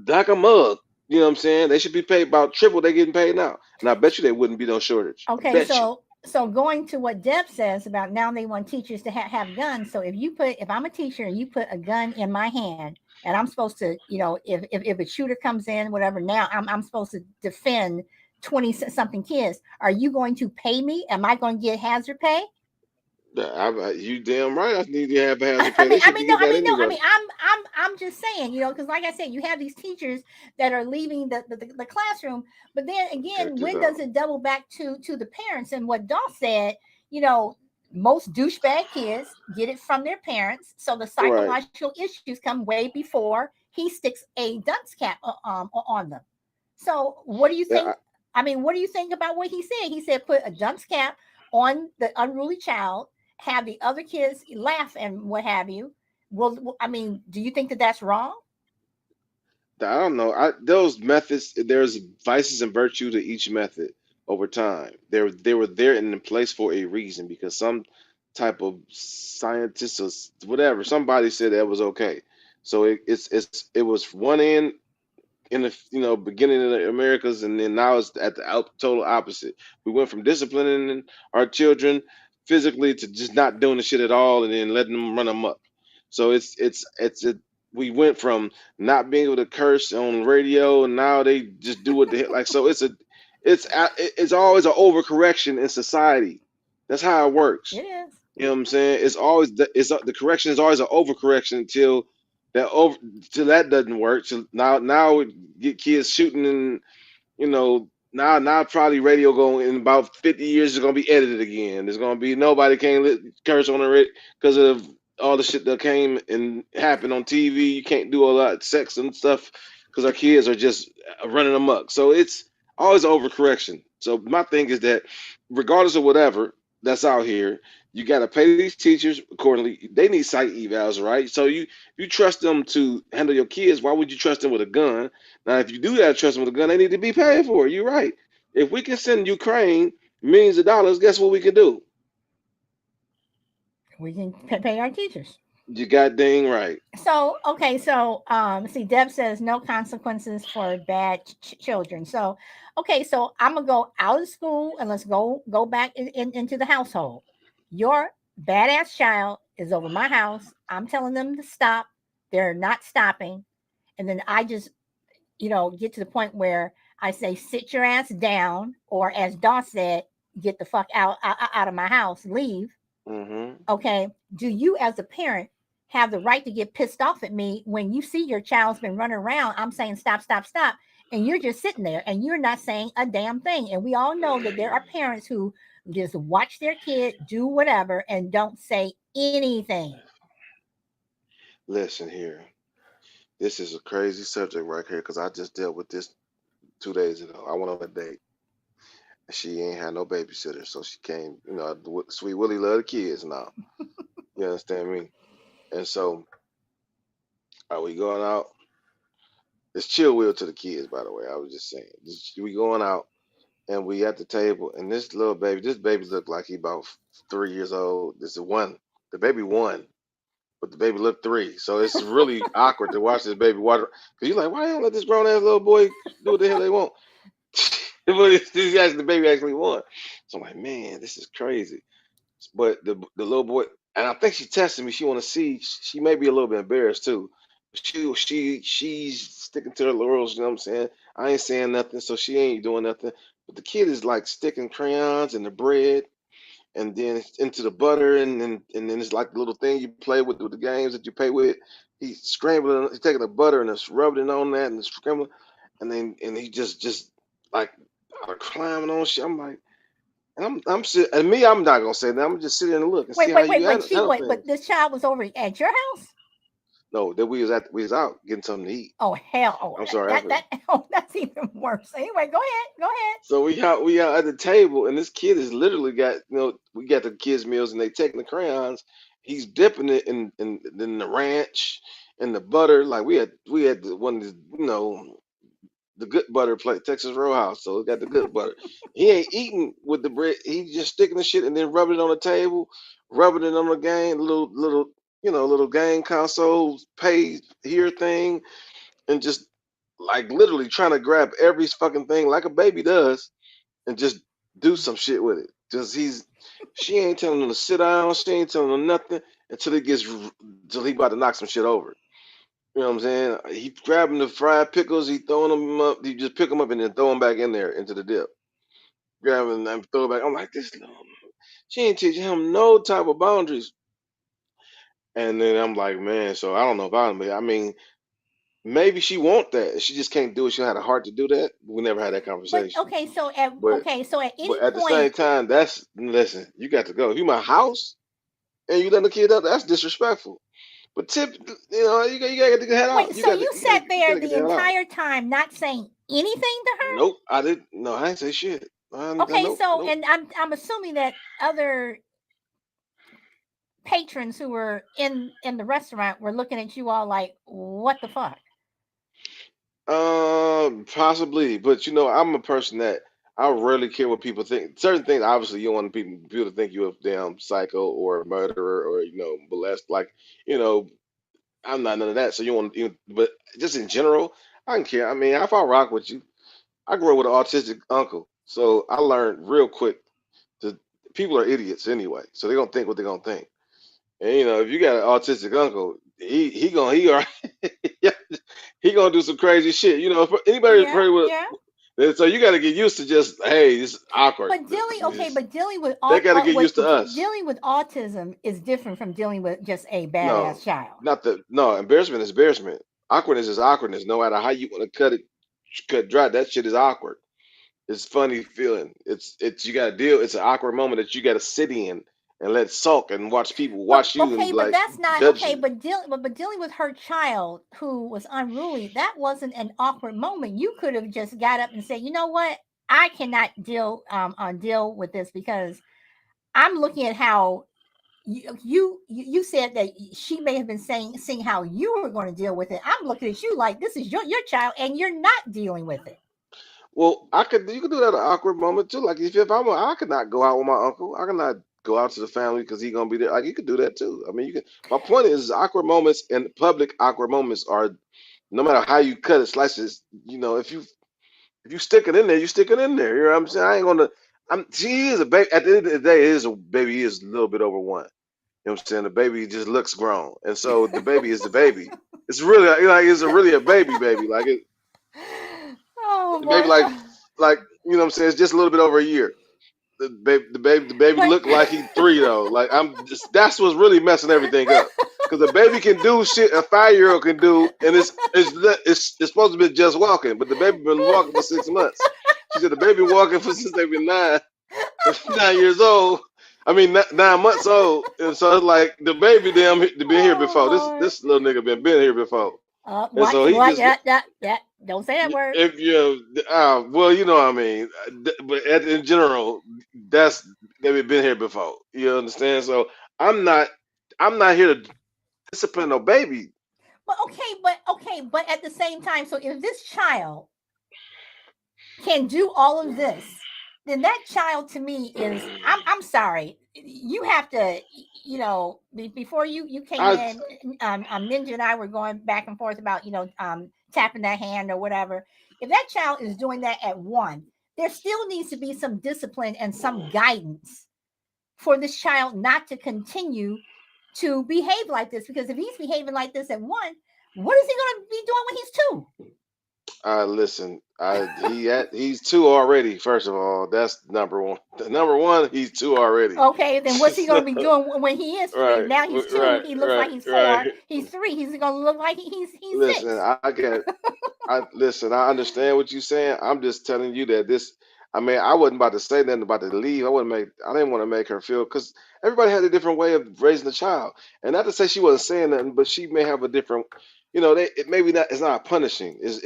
like a mug. You know what I'm saying? They should be paid about triple they getting paid now. And I bet you there wouldn't be no shortage. I Okay, bet you. so going to what Deb says about now they want teachers to have guns. So if I'm a teacher and you put a gun in my hand and I'm supposed to, if a shooter comes in, whatever, now I'm supposed to defend 20 something kids. Are you going to pay me? Am I going to get hazard pay? You damn right. I need to have a hazard I pay. mean, They I should be mean, no, getting I that mean, no, I anyway. mean, I'm just saying, because like I said, you have these teachers that are leaving the classroom, but then Check again, this when does out. it double back to the parents? And what Doss said, you know, most douchebag kids get it from their parents, so the Right. psychological issues come way before he sticks a dunce cap on them. So, what do you Yeah, think? I mean, what do you think about what he said? He said put a dunce cap on the unruly child, have the other kids laugh and what have you. Well, I mean, do you think that that's wrong? I don't know. Those methods, there's vices and virtue to each method over time. They were there and in place for a reason because some type of scientist or whatever, somebody said that was okay. So it was one end in the beginning of the Americas, and then now it's at the total opposite. We went from disciplining our children physically to just not doing the shit at all, and then letting them run amok. So we went from not being able to curse on radio, and now they just do what they like. So it's always an overcorrection in society. That's how it It works. is. You know what I'm saying? It's always the correction is always an overcorrection until that over till that doesn't work. So now we get kids shooting and now probably radio going in about 50 years is gonna be edited again. There's gonna be nobody can't curse on the radio because of all the shit that came and happened on TV. You can't do a lot of sex and stuff because our kids are just running amok. So it's always overcorrection. So my thing is that regardless of whatever that's out here, you got to pay these teachers accordingly. They need psych evals, right? So you trust them to handle your kids. Why would you trust them with a gun? Now, if you do that, trust them with a gun, they need to be paid for it. You're right. If we can send Ukraine millions of dollars, guess what we can do? We can pay our teachers. You got dang right. So okay, so see, Deb says no consequences for bad children. So okay, so I'm gonna go out of school and let's go back into the household. Your badass child is over my house. I'm telling them to stop. They're not stopping, and then I just get to the point where I say sit your ass down, or as Doss said, get the fuck out of my house, leave. Hmm. Okay, do you as a parent have the right to get pissed off at me when you see your child's been running around? I'm saying stop, stop, stop, and you're just sitting there and you're not saying a damn thing. And we all know that there are parents who just watch their kid do whatever and don't say anything. Listen here. This is a crazy subject right here because I just dealt with this 2 days ago. I went on a date. She ain't had no babysitter, so she came. Sweet Willie love the kids now. You understand me? And so, are we going out? It's chill wheel to the kids, by the way. I was just saying. We going out and we at the table, and this baby looked like he about 3 years old. This is one, the baby one. but the baby looked 3. So it's really awkward to watch this baby water. Because you're like, why don't let this grown ass little boy do what the hell they want? But the baby actually won. So I'm like, man, this is crazy. But the little boy, and I think she tested me. She want to see. She may be a little bit embarrassed too. She's sticking to her laurels. You know what I'm saying? I ain't saying nothing, so she ain't doing nothing. But the kid is like sticking crayons in the bread, and then into the butter, and then it's like the little thing you play with the games that you play with. He's scrambling. He's taking the butter and it's rubbing it on that and scrambling, and he just like climbing on shit. I'm like. I'm sitting, and me, I'm not gonna say that. I'm just sitting and look and see how you handle But things. this child was over at your house? No, that we was out getting something to eat. Oh hell! Oh, I'm sorry, I forgot. oh, that's even worse. Anyway, go ahead. Go ahead. So we out at the table, and this kid has literally got we got the kids meals, and they taking the crayons. He's dipping it in the ranch and the butter. Like we had one of these, the good butter plate, Texas Roadhouse. So it got the good butter. He ain't eating with the bread. He just sticking the shit and then rubbing it on the table, rubbing it on the game, little game console, pay here thing, and just like literally trying to grab every fucking thing like a baby does and just do some shit with it. She ain't telling him to sit down. She ain't telling him nothing until he about to knock some shit over. You know what I'm saying? He grabbing the fried pickles, he throwing them up. He just pick them up and then throw them back in there into the dip. Grabbing them, throw it back. I'm like, she ain't teaching him no type of boundaries. And then I'm like, man, so I don't know if I mean, maybe she want that. She just can't do it. She had a heart to do that. We never had that But conversation. But okay, so at but any at the same point, time, listen, you got to go. If you my house and you let the kid up, that's disrespectful. But you gotta get the head out. wait, so you sat You there gotta get the the hell out. entire time not saying anything to her? Nope, I didn't. No, I ain't say shit. Okay, Nope, so nope. and I'm assuming that other patrons who were in the restaurant were looking at you all like, what the fuck? Possibly, but I'm a person that I rarely care what people think. Certain things, obviously, you don't want people to think you're a damn psycho or a murderer or molest. Like, you know, I'm not none of that. So you want, but just in general, I don't care. I mean, if I rock with you, I grew up with an autistic uncle, so I learned real quick that people are idiots anyway, so they're gonna think what they're gonna think. And if you got an autistic uncle, he alright. He gonna do some crazy shit. If anybody Yeah, heard with, yeah. and so you got to get used to just, hey, this is awkward. But dealing with They got to get used to us. dealing with autism is different from dealing with just a No, badass child. not the no embarrassment is embarrassment. Awkwardness is awkwardness. No matter how you want to cut dry, that shit is awkward. It's funny feeling. It's you got to deal. It's an awkward moment that you got to sit in and let sulk and watch people But watch you and okay, be but like that's not judge okay. you. But dealing with her child who was unruly, that wasn't an awkward moment. You could have just got up and said, you know what, I cannot deal with this because I'm looking at how you said that she may have been seeing how you were going to deal with it. I'm looking at you like this is your child and you're not dealing with it. Well, you could do that at an awkward moment too. Like if I could not go out with my uncle. I could not go out to the family because he gonna be there. Like you could do that too. I mean, you can. My point is, awkward moments and public awkward moments are no matter how you cut it, slice it. If you stick it in there, you stick it in there. You know what I'm saying? I ain't gonna. She is a baby. At the end of the day, it is a baby. He is a little bit over 1. You know what I'm saying? The baby just looks grown, and so the baby is the baby. It's really it's really a baby. Like Oh the baby, boy. like what I'm saying. It's just a little bit over a year. The baby But look like he 3 though. Like that's what's really messing everything up. Because the baby can do shit a 5-year-old can do, and it's supposed to be just walking, but the baby been walking for 6 months. She said the baby walking for since they been 9 years old. I mean 9 months old, and so it's like the baby damn been here oh before. This boy. this little nigga been here before, and so he What? just That. Don't say that word. if you well, you know what I mean. But in general, that's they've been here before. You understand? So I'm not I'm not here to discipline no baby. But at the same time, so if this child can do all of this, then that child to me is, I'm sorry, you have to, before you came I in, Ninja and I were going back and forth about, tapping that hand or whatever. If that child is doing that at one, there still needs to be some discipline and some guidance for this child not to continue to behave like this, because if he's behaving like this at one, what is he going to be doing when he's two? listen. He's two already. First of all, that's number one. The number one, he's two already. Okay, then what's he going to So, be doing when he is? right, Now he's two. right, He looks right, like he's four. right. He's three. He's going to look like he's Listen, six. I get I listen. I understand what you're saying. I'm just telling you that this. I mean, I wasn't about to say nothing about to leave. I wouldn't make. I didn't want to make her feel because everybody had a different way of raising a child, and not to say she wasn't saying nothing, but she may have a different. It maybe not. It's not punishing. Is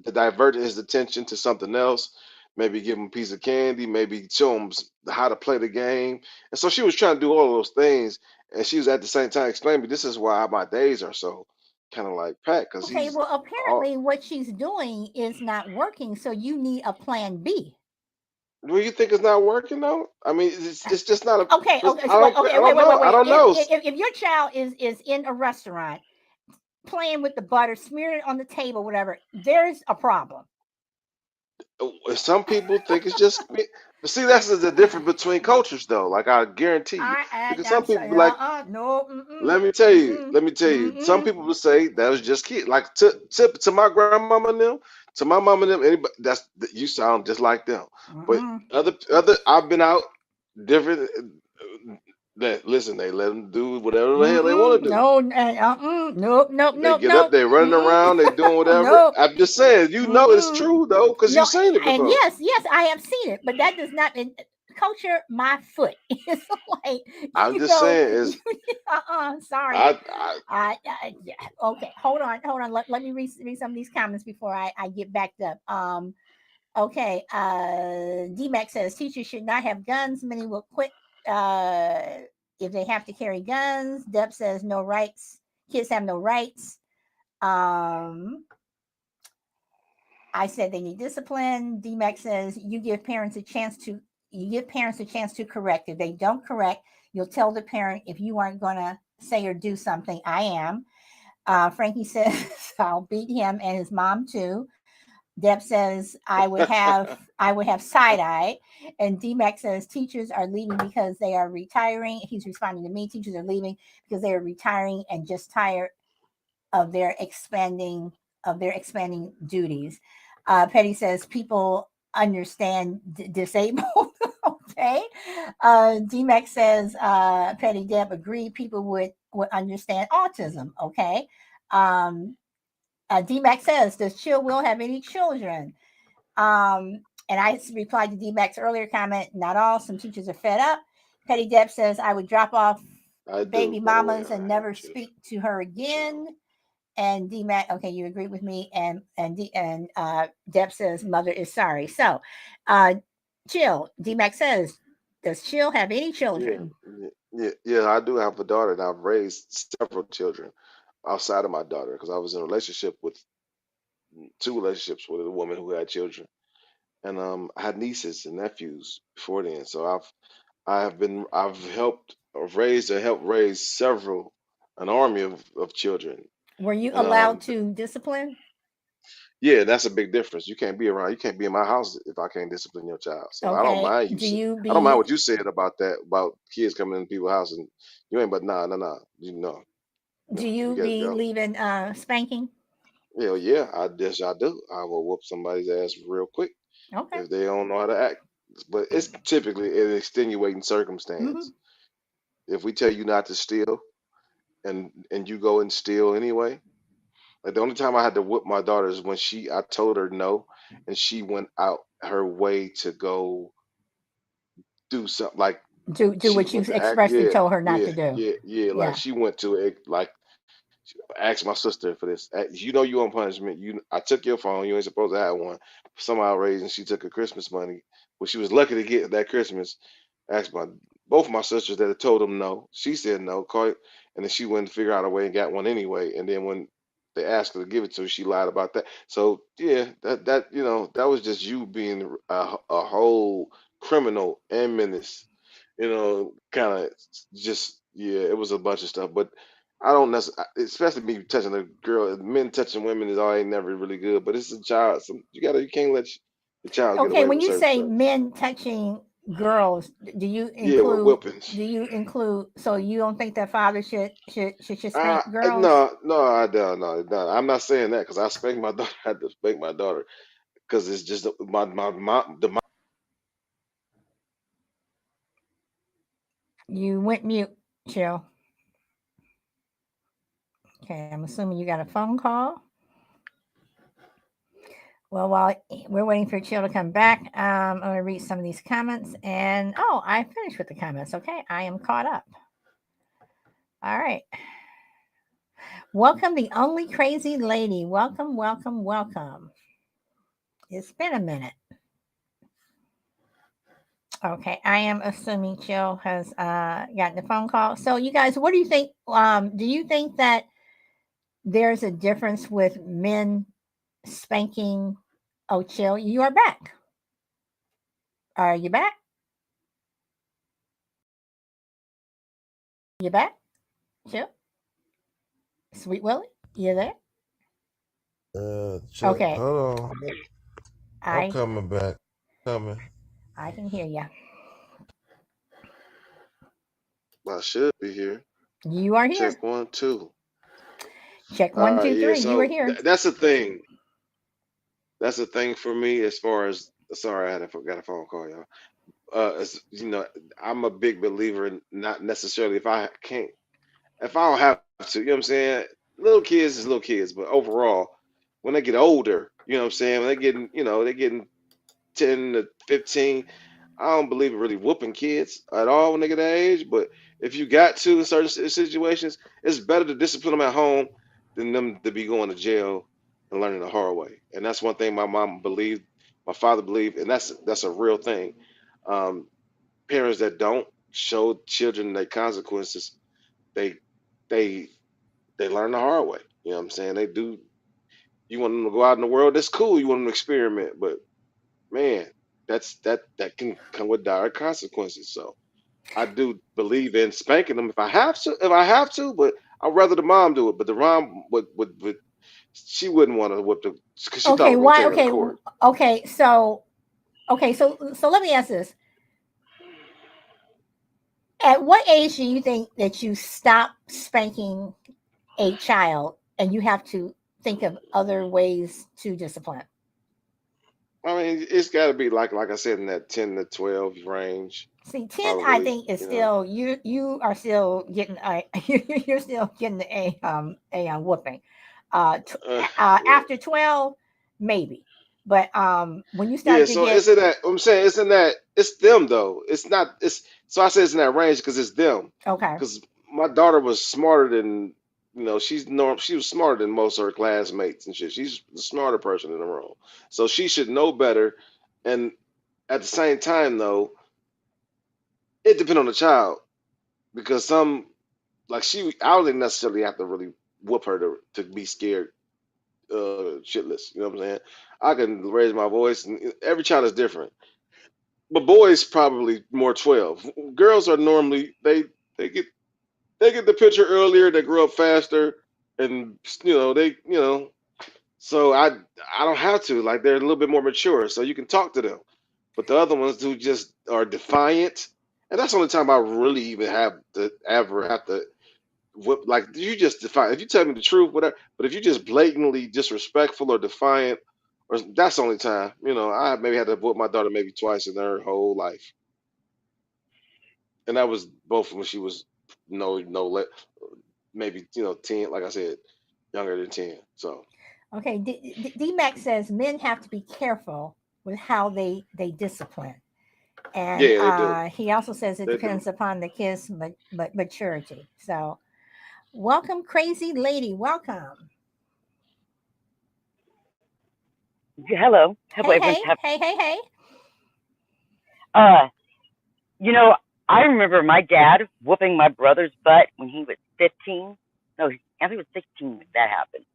to divert his attention to something else. Maybe give him a piece of candy. Maybe show him how to play the game. And so she was trying to do all of those things, and she was at the same time explaining me this is why my days are so kind of like packed because Okay, he's well, all. apparently what she's doing is not working, so you need a plan B. Do you think it's not working though? I mean, it's just not a. Okay, Cause okay, so wait, I okay, wait, don't wait, know. wait, I wait. don't know. If your child is in a restaurant playing with the butter, smearing it on the table, whatever, there's a problem. Some people think it's just me. But see, that's the difference between cultures though. Like I guarantee you, because some I'm people sorry. be like, No, mm-mm, let me tell you, mm-mm, let me tell you. Some mm-mm, people will say that was just kid. Like to my grandmama and them, to my mama and them. Anybody you sound just like them. But mm-mm. other I've been out different. That listen, they let them do whatever the hell they want to do. No, nope, nope, They nope, get up, nope. they running Mm-mm, around, they doing whatever. nope. I'm just saying, it's Mm-mm. true though, because No, you've seen it and before. yes, I have seen it, but that does not culture my foot. It's like, I'm you just know, saying is sorry. I Yeah, okay, hold on. Let me read some of these comments before I get backed up. Okay, DMAX says teachers should not have guns. Many will quit uh, if they have to carry guns. Deb says no rights. Kids have no rights. Um, I said they need discipline. DMAX says you give parents a chance to correct. If they don't correct, you'll tell the parent if you aren't gonna say or do something. I am. Frankie says I'll beat him and his mom too. Deb says I would have side eye, and DMAX says teachers are leaving because they are retiring. He's responding to me. Teachers are leaving because they are retiring and just tired of their expanding duties. Petty says people understand disabled. Okay. DMAX says Petty Deb agreed people would understand autism. Okay. Um, DMAX says does Chill Will have any children? And I replied to DMAX's earlier comment. Not all. Some teachers are fed up. Petty Deb says I would drop off do. baby By the way, mamas and I have never children. speak to her Child. again. And DMAC, okay, you agree with me. Deb says mother is sorry. So, uh, Chill. DMAC says, does Chill have any Yeah, children? yeah. I do have a daughter, and I've raised several children outside of my daughter because I was in a relationship with two relationships with a woman who had children, and I had nieces and nephews before then. So I've helped raise several an army of children. Were you And allowed to discipline? yeah, that's a big difference. You can't be around. You can't be in my house if I can't discipline your child. So I don't Okay. mind you. Do you I don't mind be what you said about that about kids coming in people's house and you ain't. But nah, nah, nah. You know, do no, you you gotta be go. leaving spanking? Yeah, yeah. I do. I will whoop somebody's ass real quick Okay. if they don't know how to act. But it's typically an extenuating Mm-hmm. circumstance. If we tell you not to steal and you go and steal anyway, like the only time I had to whip my daughter is when I told her no, and she went out her way to go do something. Like Do she what you went to act. expressly Yeah, told her not yeah, to do. yeah, yeah. Like Yeah. she went to it. Like ask my sister for this. You know you on punishment. I took your phone. You ain't supposed to have one. For some odd reason, she took her Christmas money, which she was lucky to get that Christmas. Asked my both of my sisters that had told them no. She said no. And then she went to figure out a way and got one anyway. And then when they asked her to give it to her, she lied about that. So yeah, that was just you being a whole. criminal and menace. Kind of just yeah, it was a bunch of stuff, but I don't necessarily, especially me touching a girl. Men touching women is already never really good, but it's a child. So you can't let the child get Okay, away when with you certain say stuff. men touching girls, Yeah, with do weapons. you include so you don't think that fathers should spank girls? No, no, I don't. No, no, I'm not saying that because I spank my daughter. I had to spank my daughter because it's just my mom. You went mute, Chill. Okay, I'm assuming you got a phone call. Well, while we're waiting for Chill to come back, I'm going to read some of these comments. And oh, I finished with the comments. Okay, I am caught up. All right. Welcome, the only crazy lady. Welcome, welcome, welcome. It's been a minute. Okay, I am assuming Chill has gotten the phone call. So, you guys, what do you think? Do you think that there's a difference with men spanking? Oh, Chill, you are back. Are you back? You back? Chill? Sweet Willie? You there? Check. Okay, Hold on. I'm I coming back. Coming. I can hear you. I should be here. You are here. Check one, two. Check All one, right, two, yeah. three. You are So here. that's the thing. That's the thing for me as far as. Sorry, got a phone call, y'all. As, I'm a big believer in not necessarily if I don't have to, you know what I'm saying? Little kids is little kids, but overall, when they get older, you know what I'm saying? When they're getting 10 to 15, I don't believe in really whooping kids at all when they get that age. But if you got to in certain situations, it's better to discipline them at home than them to be going to jail and learning the hard way. And that's one thing my mom believed, my father believed, and that's a real thing. Um, Parents that don't show children their consequences, they they they learn the hard way. You know what I'm saying? They do. You want them to go out in the world, that's cool. You want them to experiment, but man, that can come with dire consequences. So I do believe in spanking them if I have to, but I'd rather the mom do it. But the mom would she wouldn't want to whip the because she thought Okay, we were gonna why? take her to court. Okay. So let me ask this: at what age do you think that you stop spanking a child and you have to think of other ways to discipline? I mean, it's got to be like I said in that 10 to 12 range, See, 10, I probably. think is still you are still getting a you're still getting a whooping. Yeah. After 12, maybe, but when you Yeah, start to so get I'm saying it's them though. It's not it's so I say it's in that range because it's them. okay, Because my daughter was smarter than she was smarter than most of her classmates and shit. She's the smarter person in the room. So she should know better. And at the same time though, it depends on the child. Because some like I don't even necessarily have to really whoop her to be scared shitless. You know what I'm saying? I can raise my voice and every child is different. But boys probably more 12. Girls are normally they get they get the picture earlier. They grow up faster, and So I don't have to like they're a little bit more mature, so you can talk to them. But the other ones who just are defiant, and that's the only time I really even have to ever have to whip. Like you just defiant. If you tell me the truth, whatever. But if you just blatantly disrespectful or defiant, or that's the only time. I maybe had to whip my daughter maybe twice in her whole life. And that was both when she was maybe 10, like I said, younger than 10. So okay. D-Max says men have to be careful with how they discipline, and yeah, they do. he also says it They do. depends upon the kid's maturity. So, welcome, crazy lady. Welcome. Hello. Hope Hey, everyone's hey, happy. hey, hey, hey. Uh, you know, I remember my dad whooping my brother's butt when he was 15. No, I think it was 16 when that happened.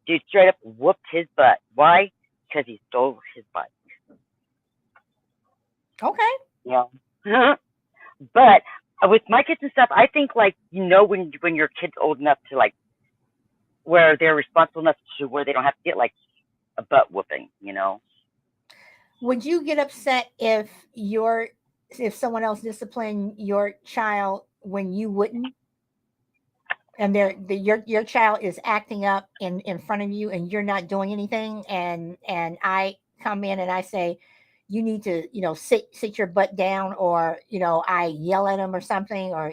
Dude straight up whooped his butt. Why? Because he stole his bike. Okay. You know. But with my kids and stuff, I think like when your kid's old enough to like where they're responsible enough to where they don't have to get like a butt whooping. Would you get upset if someone else disciplined your child when you wouldn't? And your child is acting up in front of you and you're not doing anything, and I come in and I say you need to sit your butt down, or I yell at them or something, or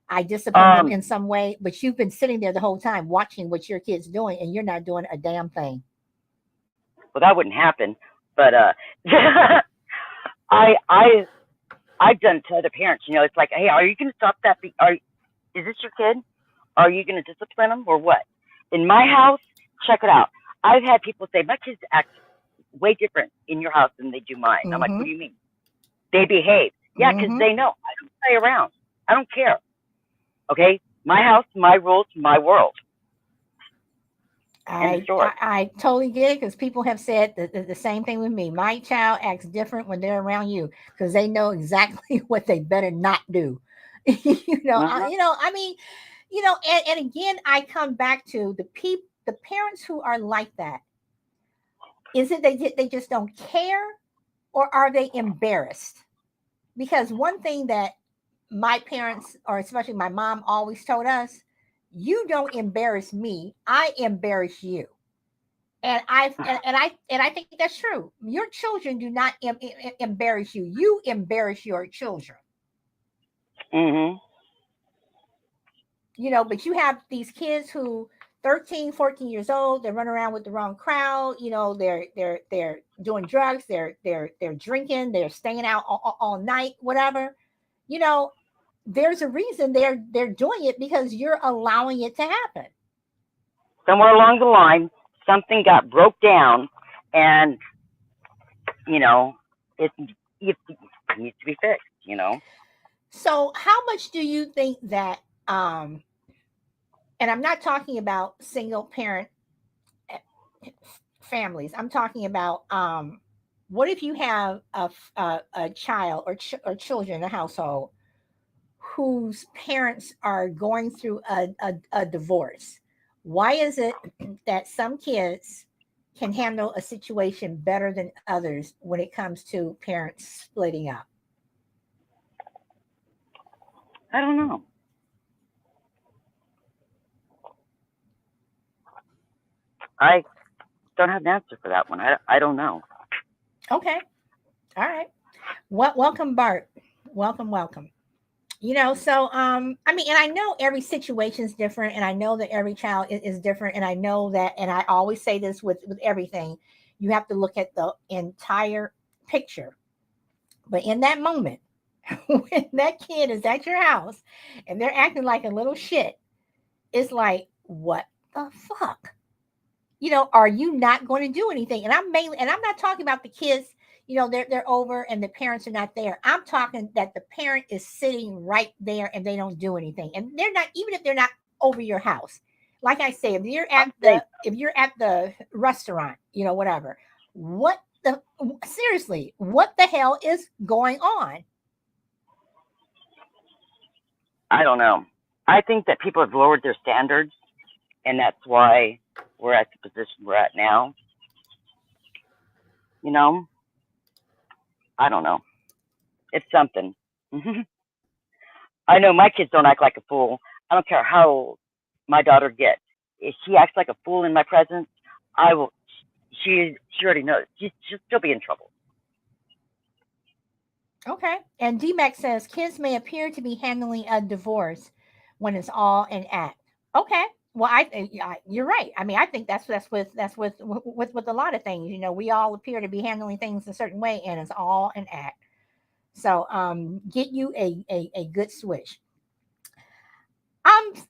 I discipline them Um, in some way, but you've been sitting there the whole time watching what your kid's doing and you're not doing a damn thing. well, that wouldn't happen, but I I've done it to other parents. It's like, hey, are you going to stop that? Is this your kid? Are you going to discipline them or what? In my house, check it out. I've had people say my kids act way different in your house than they do mine. I'm like, what Mm-hmm. do you mean? They behave. Yeah, because Mm-hmm. they know I don't play around. I don't care. Okay, my house, my rules, my world. End of story. I totally get it, because people have said the same thing with me. My child acts different when they're around you because they know exactly what they better not do. Uh-huh. I mean, and again, I come back to the parents who are like that. Is it they just don't care, or are they embarrassed? Because one thing that my parents, or especially my mom, always told us: you don't embarrass me, I embarrass you. And I think that's true. Your children do not embarrass you. You embarrass your children. Mhm. But you have these kids who 13, 14 years old, they run around with the wrong crowd. They're doing drugs, they're drinking, they're staying out all night, whatever. You know, there's a reason they're doing it, because you're allowing it to happen. Somewhere along the line, something got broke down, and you know, it, it needs to be fixed. So how much do you think that and I'm not talking about single parent families. I'm talking about what if you have a child, or children in a household whose parents are going through a divorce? Why is it that some kids can handle a situation better than others when it comes to parents splitting up? I don't know. I don't have an answer for that one. I don't know. Okay, all right. Welcome, Bart. Welcome. So I mean, and I know every situation is different, and I know that every child is different, and I know that, and I always say this with everything: you have to look at the entire picture. But in that moment, when that kid is at your house and they're acting like a little shit, it's like, what the fuck? Are you not going to do anything? And I'm not talking about the kids, they're over and the parents are not there. I'm talking that the parent is sitting right there and they don't do anything. And they're not, even if they're not over your house. Like I say, I'm saying if you're at the restaurant, whatever, what the seriously, what the hell is going on? I don't know. I think that people have lowered their standards, and that's why we're at the position we're at now. You know, I don't know. It's something. I know my kids don't act like a fool. I don't care how old my daughter gets. If she acts like a fool in my presence, I will. She already knows. She'll still be in trouble. Okay. And DMAX says kids may appear to be handling a divorce when it's all an act. Okay. Well, you're right. I mean, I think that's with a lot of things. We all appear to be handling things a certain way, and it's all an act. So, get you a good switch.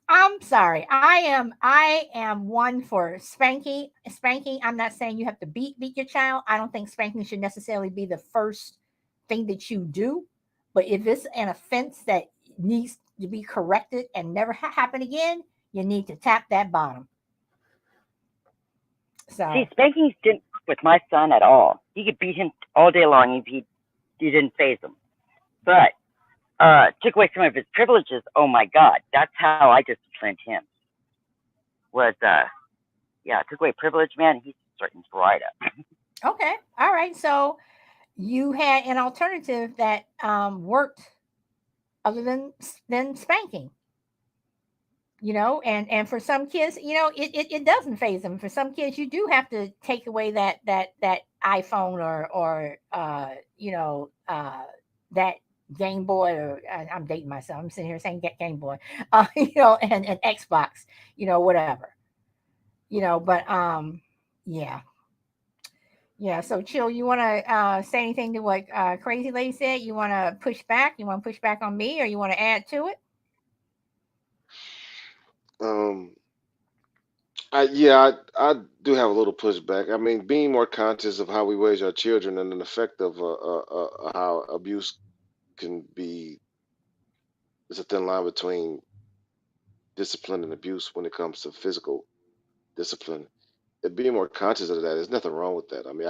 I'm sorry. I am one for spanking. Spanking. I'm not saying you have to beat your child. I don't think spanking should necessarily be the first thing that you do. But if it's an offense that needs to be corrected and never happen again, you need to tap that bottom. See, So spankings didn't work with my son at all. You could beat him all day long. He'd You didn't phase him. But took away some of his privileges. Oh my God, that's how I disciplined him. Was yeah, took away privilege, man. He straightens right up. Okay. All right. So you had an alternative that worked other than spanking. And for some kids, it doesn't phase them. For some kids, you do have to take away that iPhone or that Game Boy, or I'm dating myself. I'm sitting here saying get Game Boy, and Xbox, whatever, but yeah. Yeah, so Chill, you want to say anything to what Crazy Lady said? You want to push back? You want to push back on me, or you want to add to it? Um, I do have a little pushback. I mean, being more conscious of how we raise our children and an effect of how abuse can be. There's a thin line between discipline and abuse when it comes to physical discipline. And being more conscious of that, there's nothing wrong with that. I mean,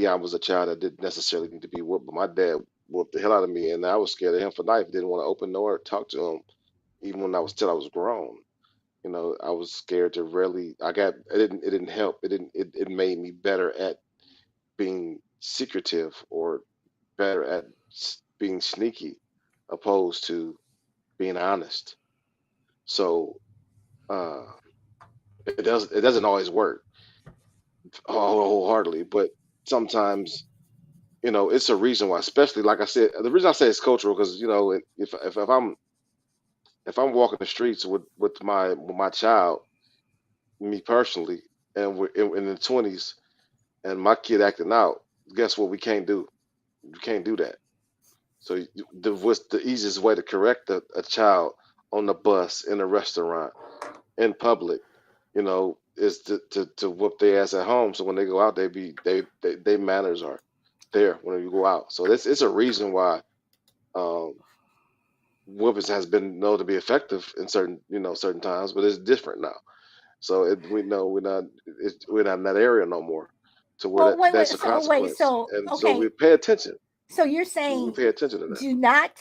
I was a child that didn't necessarily need to be whooped, but my dad whooped the hell out of me, and I was scared of him for life. Didn't want to open the door, or talk to him, even when I was till I was grown. I was scared to really. It didn't help. It made me better at being secretive or better at being sneaky, opposed to being honest. So uh, it doesn't always work wholeheartedly, but sometimes it's a reason why. Especially like I said, the reason I say it's cultural because if I'm walking the streets with my child, me personally, and we're in the 20s, and my kid acting out, guess what? We can't do. You can't do that. So what's the easiest way to correct a child on the bus, in a restaurant, in public, is to whoop their ass at home. So when they go out, they manners are there when you go out. So it's a reason why um, whoopings has been known to be effective in certain times, but it's different now. So we know we're not in that area no more, to where Well, wait, that's wait. a So wait. consequence, So and so we okay. pay attention. So you're We saying pay attention to that. do not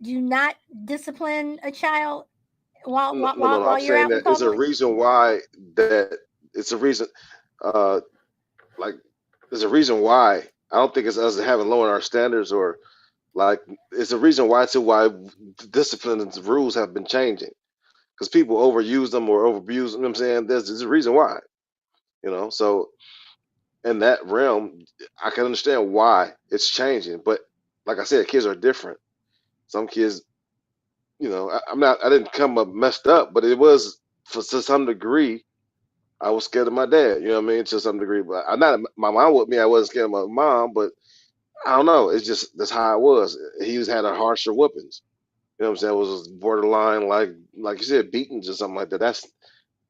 do not discipline a child while No, while no, no, while, no. I'm while you're saying out in that there's a public? reason why that it's a reason. Uh, like there's a reason why. I don't think it's us having lowered our standards, or like it's a reason why too, why discipline and rules have been changing, because people overuse them or overabuse them. You know what I'm saying there's a reason why. So in that realm, I can understand why it's changing. But like I said, kids are different. Some kids, I didn't come up messed up, but it was to some degree. I was scared of my dad. You know what I mean, to some degree. But I'm not. My mom with me. I wasn't scared of my mom, but I don't know. It's just that's how it was. He was had a harsher whoopings. You know what I'm saying? It was borderline, like you said, beatings or something like that.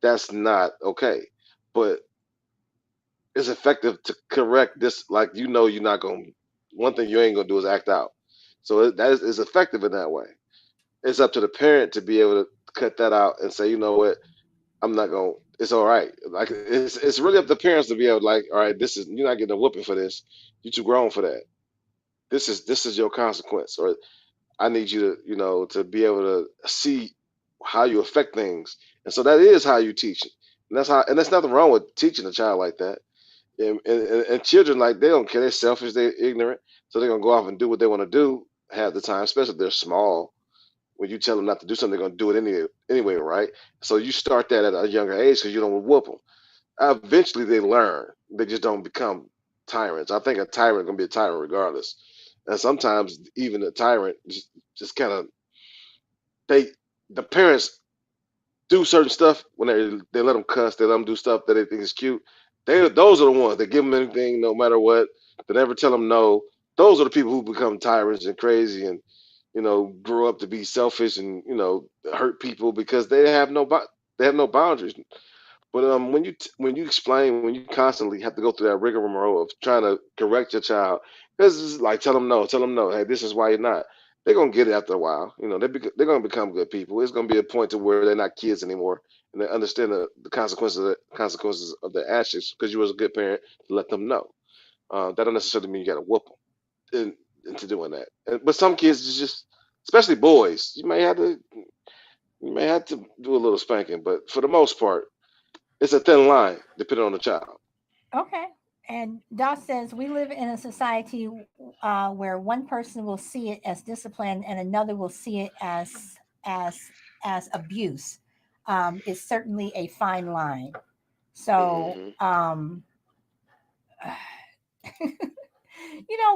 That's not okay. But it's effective to correct this. Like you're not gonna. One thing you ain't gonna do is act out. So that is effective in that way. It's up to the parent to be able to cut that out and say, you know what, I'm not gonna. It's all right. Like it's really up to parents to be able to, like, all right, this is you're not getting a whooping for this. You're too grown for that. This is your consequence, or I need you to to be able to see how you affect things, and so that is how you teach it. And there's nothing wrong with teaching a child like that. And children, like, they don't care. They're selfish. They're ignorant, so they're gonna go off and do what they want to do half the time, especially if they're small. When you tell them not to do something, they're gonna do it anyway, right? So you start that at a younger age because you don't whoop them. Eventually, they learn. They just don't become tyrants. I think a tyrant gonna be a tyrant regardless. And sometimes even a tyrant just kind of they the parents do certain stuff when they let them cuss. They let them do stuff that they think is cute. Those are the ones that give them anything, no matter what. They never tell them no. Those are the people who become tyrants and crazy, and grow up to be selfish and hurt people because they have no boundaries. But when you explain, when you constantly have to go through that rigmarole of trying to correct your child, this is like tell them no. Hey, this is why you're not. They're gonna get it after a while. They're gonna become good people. It's gonna be a point to where they're not kids anymore, and they understand the consequences of their actions because you was a good parent to let them know. That don't necessarily mean you got to whoop them. in, into doing that. But some kids just, especially boys, you may have to do a little spanking. But for the most part, it's a thin line depending on the child. Okay. And Doss says we live in a society where one person will see it as discipline and another will see it as as abuse. It's certainly a fine line. So, Hmm.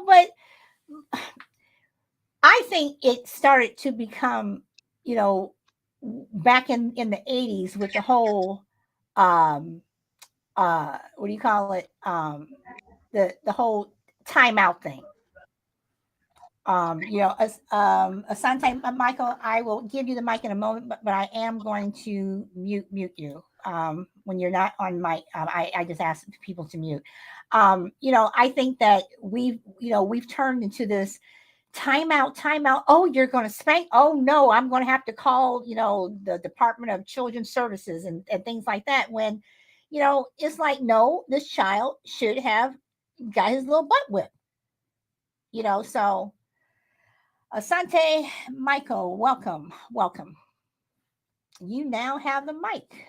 but I think it started to become, you know, back in the 80s with the whole um what do you call it? The whole timeout thing. Asante Michael, I will give you the mic in a moment, but I am going to mute you when you're not on mic. I just ask people to mute. I think that we've turned into this timeout. Oh, you're going to spank. Oh no, I'm going to have to call the Department of Children's Services and things like that. When it's like, no, this child should have got his little butt whipped. So Asante Michael, welcome. You now have the mic.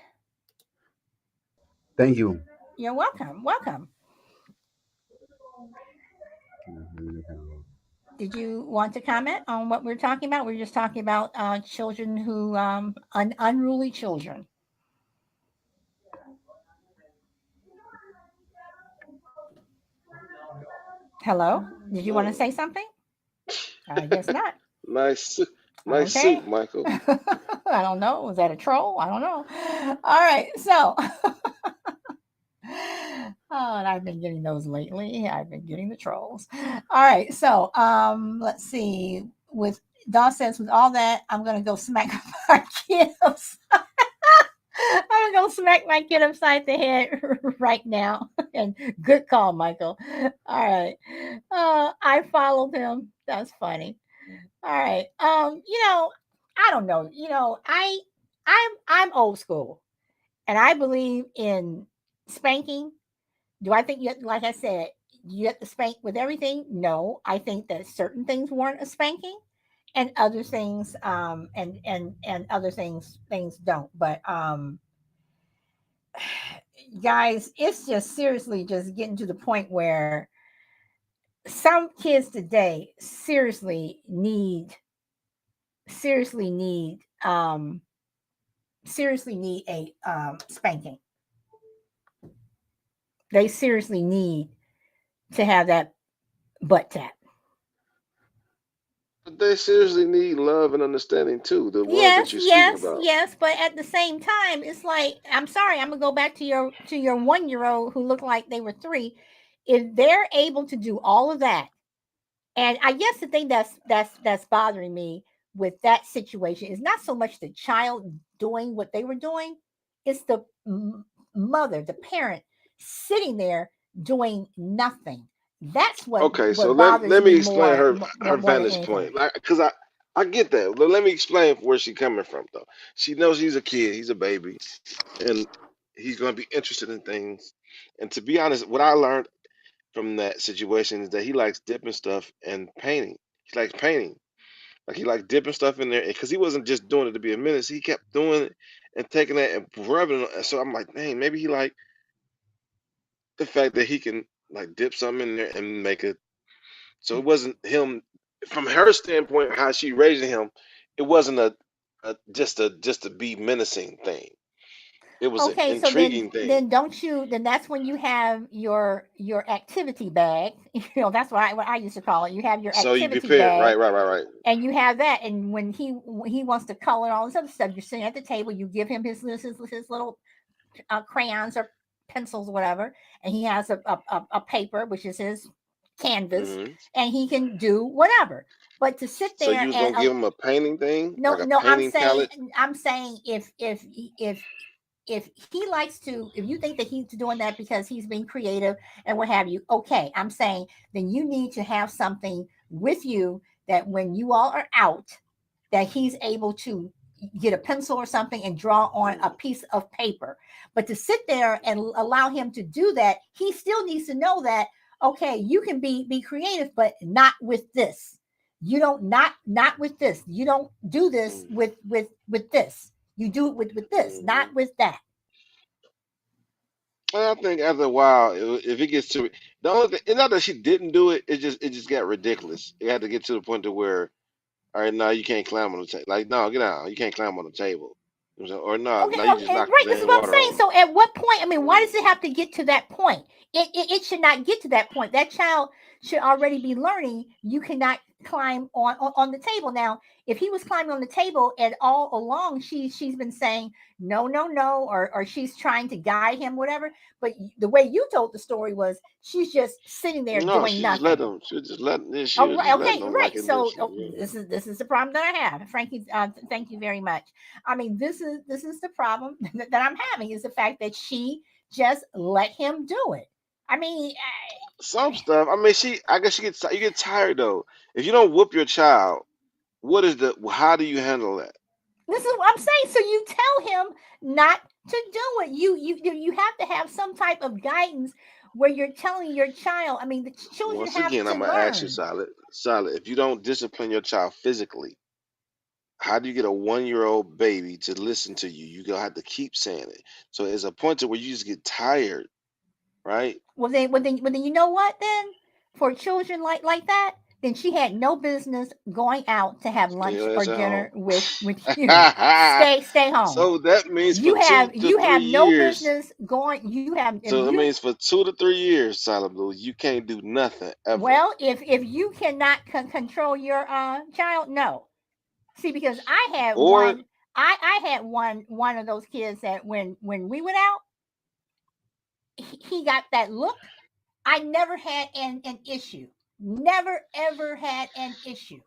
Thank you. You're welcome. Did you want to comment on what we're talking about? We're just talking about children who unruly children. Hello? Did you want to say something? I guess not. Nice, nice Okay. suit, Michael. I don't know. Was that a troll? I don't know. All right. So, and I've been getting those lately. I've been getting the trolls. All right. So, let's see. With Dawn says, with all that, I'm gonna go smack my kid upside. I'm gonna go smack my kid upside the head right now. And good call, Michael. All right. I followed him. That's funny. All right. I don't know. I'm old school, and I believe in spanking. Do I think like I said, you have to spank with everything? No, I think that certain things warrant a spanking, and other things, and other things don't. But guys, it's just seriously just getting to the point where some kids today seriously need a spanking. They seriously need to have that butt tap. But they seriously need love and understanding too. The love Yes, that you're speaking yes, about. yes. But at the same time, it's like, I'm sorry, I'm gonna go back to your 1 year old who looked like they were 3. If they're able to do all of that, and I guess the thing that's bothering me with that situation is not so much the child doing what they were doing, it's the mother, the parent sitting there doing nothing. That's Okay, so what bothers let me me explain more her more than vantage anything. point, like, cause I get that. Let me explain where she coming from though. She knows he's a kid, he's a baby, and he's gonna be interested in things. And to be honest, what I learned from that situation is that he likes dipping stuff and painting. He likes painting. Like he liked dipping stuff in there because he wasn't just doing it to be a menace. He kept doing it and taking it and rubbing it. So I'm like, dang, maybe he like the fact that he can like dip something in there and make it. So it wasn't him from her standpoint, how she raising him. It wasn't just a be menacing thing. It was an Okay, so intriguing thing. don't you then that's when you have your activity bag. That's what I used to call it. You have your So you activity prepared, bag, right. and you have that, and when he wants to color all this other stuff, you're sitting at the table, you give him his little crayons or pencils, whatever, and he has a paper, which is his canvas, Hmm. and he can do whatever. But to sit So there you was and gonna give him a painting thing, no, like a no, painting palette. I'm saying if he likes to, if you think that he's doing that because he's being creative and what have you, okay, I'm saying then you need to have something with you that when you all are out, that he's able to get a pencil or something and draw on a Mhm. piece of paper. But to sit there and allow him to do that, he still needs to know that, okay, you can be creative, but not with this. You don't not with this. You don't do this Mm, with this. You do it with this, mhm. not with that. And I think after a while, if it gets to the only thing, it's not that she didn't do it, it just got ridiculous. It had to get to the point to where, all right, no, you can't climb on the table. Like, no, get out, you can't climb on the table. You know what I'm saying? Or no, Okay, no, you just knock right. the This is dang what I'm water saying. on me. So, at what point? I mean, why does Mm. it have to get to that point? It should not get to that point. That child should already be learning you cannot climb on the table. Now, if he was climbing on the table and all along she's been saying no, no, no, or she's trying to guide him, whatever. But the way you told the story was she's just sitting there No, doing she just let nothing. them. She just let. Yeah, she Oh, was right. just letting Okay. them like Right. in this. So, Yeah. this is the problem that I have, Frankie. Thank you very much. I mean, this is the problem that I'm having is the fact that she just let him do it. I mean, Some stuff. I mean, she. I guess you get tired though. If you don't whoop your child, what is the? How do you handle that? this is what I'm saying. So you tell him not to do it. You have to have some type of guidance where you're telling your child. I mean, the children Once have again, to I'm gonna ask you, learn. solid. If you don't discipline your child physically, how do you get a 1 year old baby to listen to you? You gonna have to keep saying it. So it's a point to where you just get tired, right? Well, then you know what? Then for children like that, then she had no business going out to have Stay lunch your or ass at home. dinner with you. Stay home. So that means for You two have to you three have no years. business going. You have if So that you means for 2 to 3 years, Silent Blue, you can't do nothing ever. well if you cannot control your child, no. See, because I had Or one. I had one of those kids that when we went out, he got that look. I never had an issue. Never ever had an issue.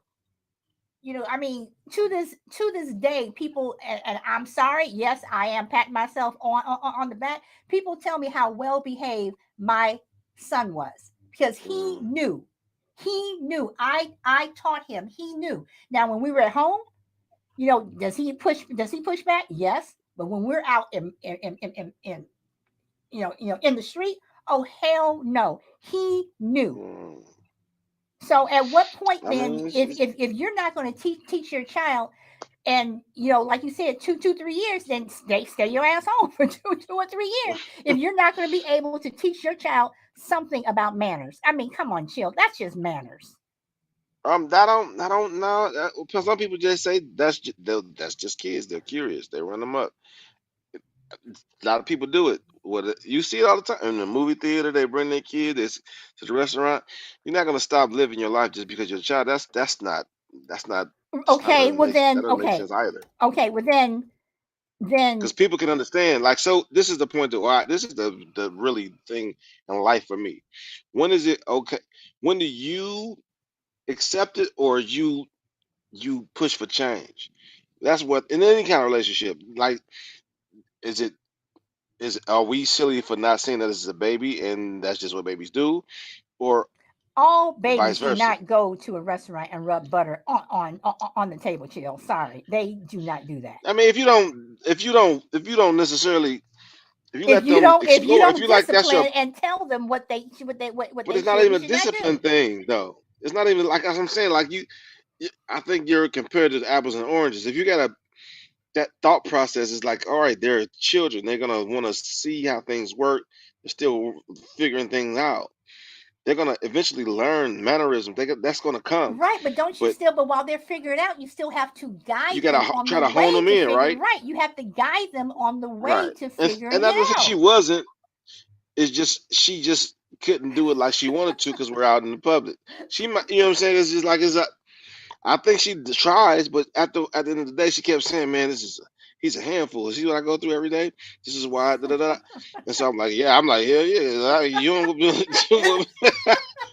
I mean, to this day, people, and I'm sorry, yes, I am patting myself on the back. People tell me how well behaved my son was because he mm, knew. He knew. I taught him. He knew. Now, when we were at home, does he push back? Yes. But when we're out in the street, oh hell no. He knew. mm, So at what point I then, mean, if you're not going to teach your child, and like you said, 2, 3 years, then stay your ass home for two or 3 years. If you're not going to be able to teach your child something about manners, I mean, come on, chill. That's just manners. I don't know. Some people just say that's just kids. They're curious. They run them up. A lot of people do it. You see it all the time in the movie theater. They bring their kids to the restaurant. You're not gonna stop living your life just because you're a child. That's not Okay, well that then, doesn't make okay, sense either. okay, well then, Because people can understand. Like, so this is the point that this is the really thing in life for me. When is it okay? When do you accept it or you push for change? That's what in any kind of relationship. Like, is it are we silly for not seeing that this is a baby and that's just what babies do, or all vice babies do versa? not go to a restaurant and rub butter on the table. Chill. Sorry, they do not do that. I mean, if you don't necessarily, if you If let you them don't if you explore, if don't you like, that's your. discipline and tell them what But they it's not should even and a should not discipline do. thing, though. It's not even like as I'm saying. Like I think you're compared to apples and oranges. If you got that thought process is like, all right, they're children. They're gonna want to see how things work. They're still figuring things out. They're gonna eventually learn mannerisms. That's gonna come. Right, but don't you But still? But while they're figuring it out, you still have to you guide gotta them on the try to hone way them to in, figure. right? Right, you have to guide them on the way Right. to And figuring not it to say she out. wasn't. It's just she just couldn't do it like she wanted to because we're out in the public. She might, you know what I'm saying? It's just like I think she tries, but at the end of the day, she kept saying, "Man, he's a handful. See what I go through every day. This is why." Da, da, da. And so I'm like, "Yeah." I'm like, "Hell yeah." You don't.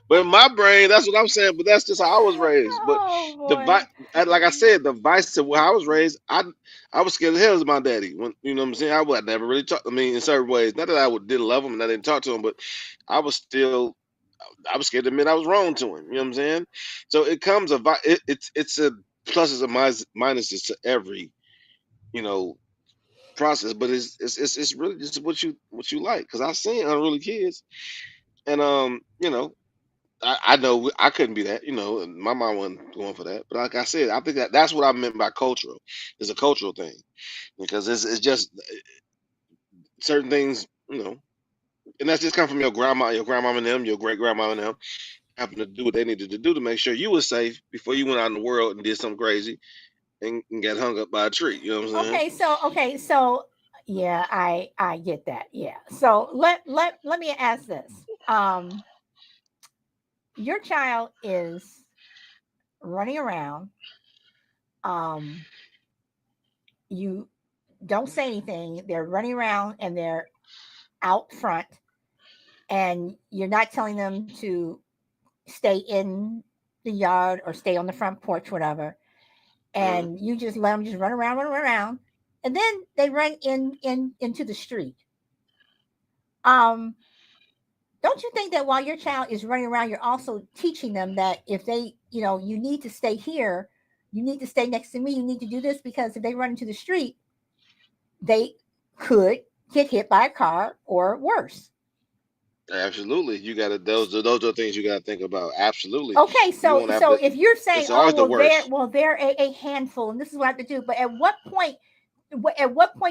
But in my brain, that's what I'm saying. But that's just how I was raised. But Oh the boy. like I said, the vice of how I was raised, I was scared as hell of my daddy. When you know what I'm saying, I would never really talk. I mean, in certain ways, not that didn't love him and I didn't talk to him, but I was still I was scared to admit I was wrong to him. You know what I'm saying? So it comes it's a pluses and minuses to every you know process, but it's really just what you like. Because I've seen unruly kids, And I know I couldn't be that. My mom wasn't going for that. But like I said, I think that's what I meant by cultural. It's a cultural thing because it's just certain things, and that's just come from your grandma and them, your great grandma and them, having to do what they needed to do to make sure you were safe before you went out in the world and did something crazy and got hung up by a tree. You know what I'm saying? Okay, so yeah, I get that. Yeah. So let me ask this. Um your child is running around. Um you don't say anything. They're running around and they're out front, and you're not telling them to stay in the yard or stay on the front porch, whatever. Uh, And you just let them just run around, and then they run into the street. Um, don't you think that while your child is running around, you're also teaching them that if they, you need to stay here, you need to stay next to me, you need to do this, because if they run into the street, they could get hit by a car or worse. Absolutely, you got to those are things you got to think about. Absolutely, Okay, you so won't have so to. if you're saying, It's oh always the well, they're worst. a handful, and this is what I have to do, but at what point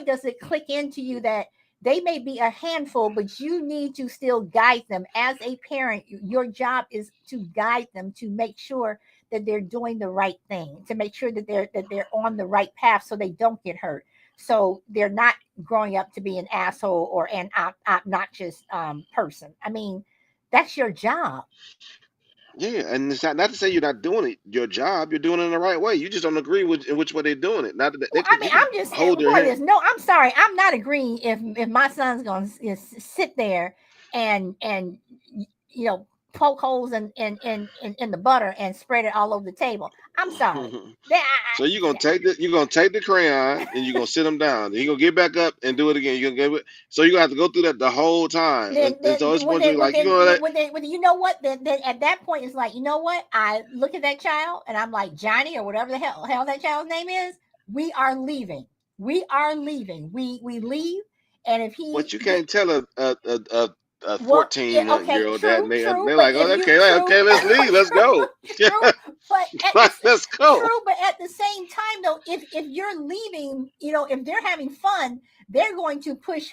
does it click into you that they may be a handful, but you need to still guide them as a parent? Your job is to guide them, to make sure that they're doing the right thing, to make sure that they're on the right path, so they don't get hurt, so they're not growing up to be an asshole or an obnoxious person. I mean, that's your job. Yeah, and it's not to say you're not doing it your job. You're doing it in the right way. You just don't agree with in which way they're doing it. Not that Well, I mean, you I'm can just hold their more hand. this. No, I'm sorry. I'm not agreeing if my son's going to sit there and poke holes in the butter and spread it all over the table. I'm sorry. That So you're gonna take the crayon and you're gonna sit them down. Then you're gonna get back up and do it again. You're gonna give it. So you're gonna have to go through that the whole time. And so it's when supposed to they be when like they when you know what, then at that point it's like, you know what, I look at that child and I'm like, Johnny, or whatever the hell that child's name is, we are leaving. We leave. And if he but you get can't tell a Well, yeah, 14-year okay, old that, true, and true, they're but like, if oh, you okay, true, okay, let's leave, let's go. true, but at Like, this let's go. true, but at the same time, though, if you're leaving, if they're having fun, they're going to push.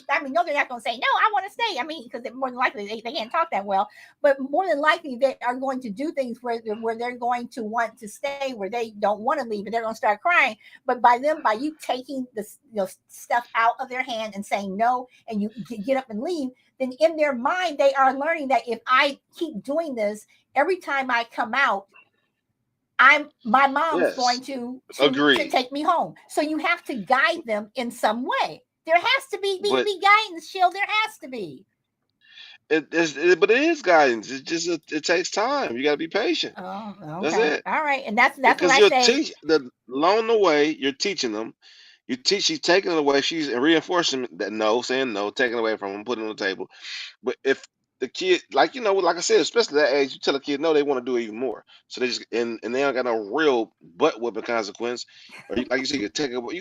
I mean, no, they're not going to say no. I want to stay. I mean, because more than likely they can't talk that well, but more than likely they are going to do things where they're going to want to stay, where they don't want to leave, and they're going to start crying. But by you taking the stuff out of their hand and saying no, and you get up and leave, then in their mind they are learning that if I keep doing this every time I come out, my mom's going Yes, to agreed. take me home. So you have to guide them in some way. There has to But be guidance, Shield. There has to be. but it is guidance. It's just it takes time. You got to be patient. Oh, That's okay, it. all right, and that's what Because I you're say. along the way, you're teaching them. She's taking it away. She's reinforcing that no, saying no, taking it away from them, putting it on the table. But if the kid, like I said, especially that age, you tell a kid no, they want to do it even more. So they just and they don't got no real butt whipping consequence. Or like you said, you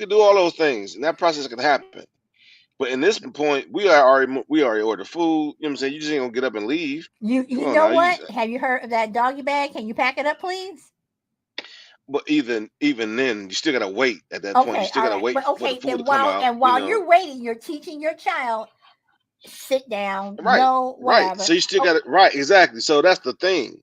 can do all those things, and that process can happen. But in this point, we already ordered food. You know what I'm saying? You just ain't gonna get up and leave. Come You on know now, what? Have you heard of that doggy bag? Can you pack it up, please? but even then, you still gotta wait at that point. You Okay, still all gotta right, wait but for the okay, food to then come out. while you're waiting, you're teaching your child, sit down, Right, no, right. whatever. So you still Oh, got it right, exactly. So that's the thing.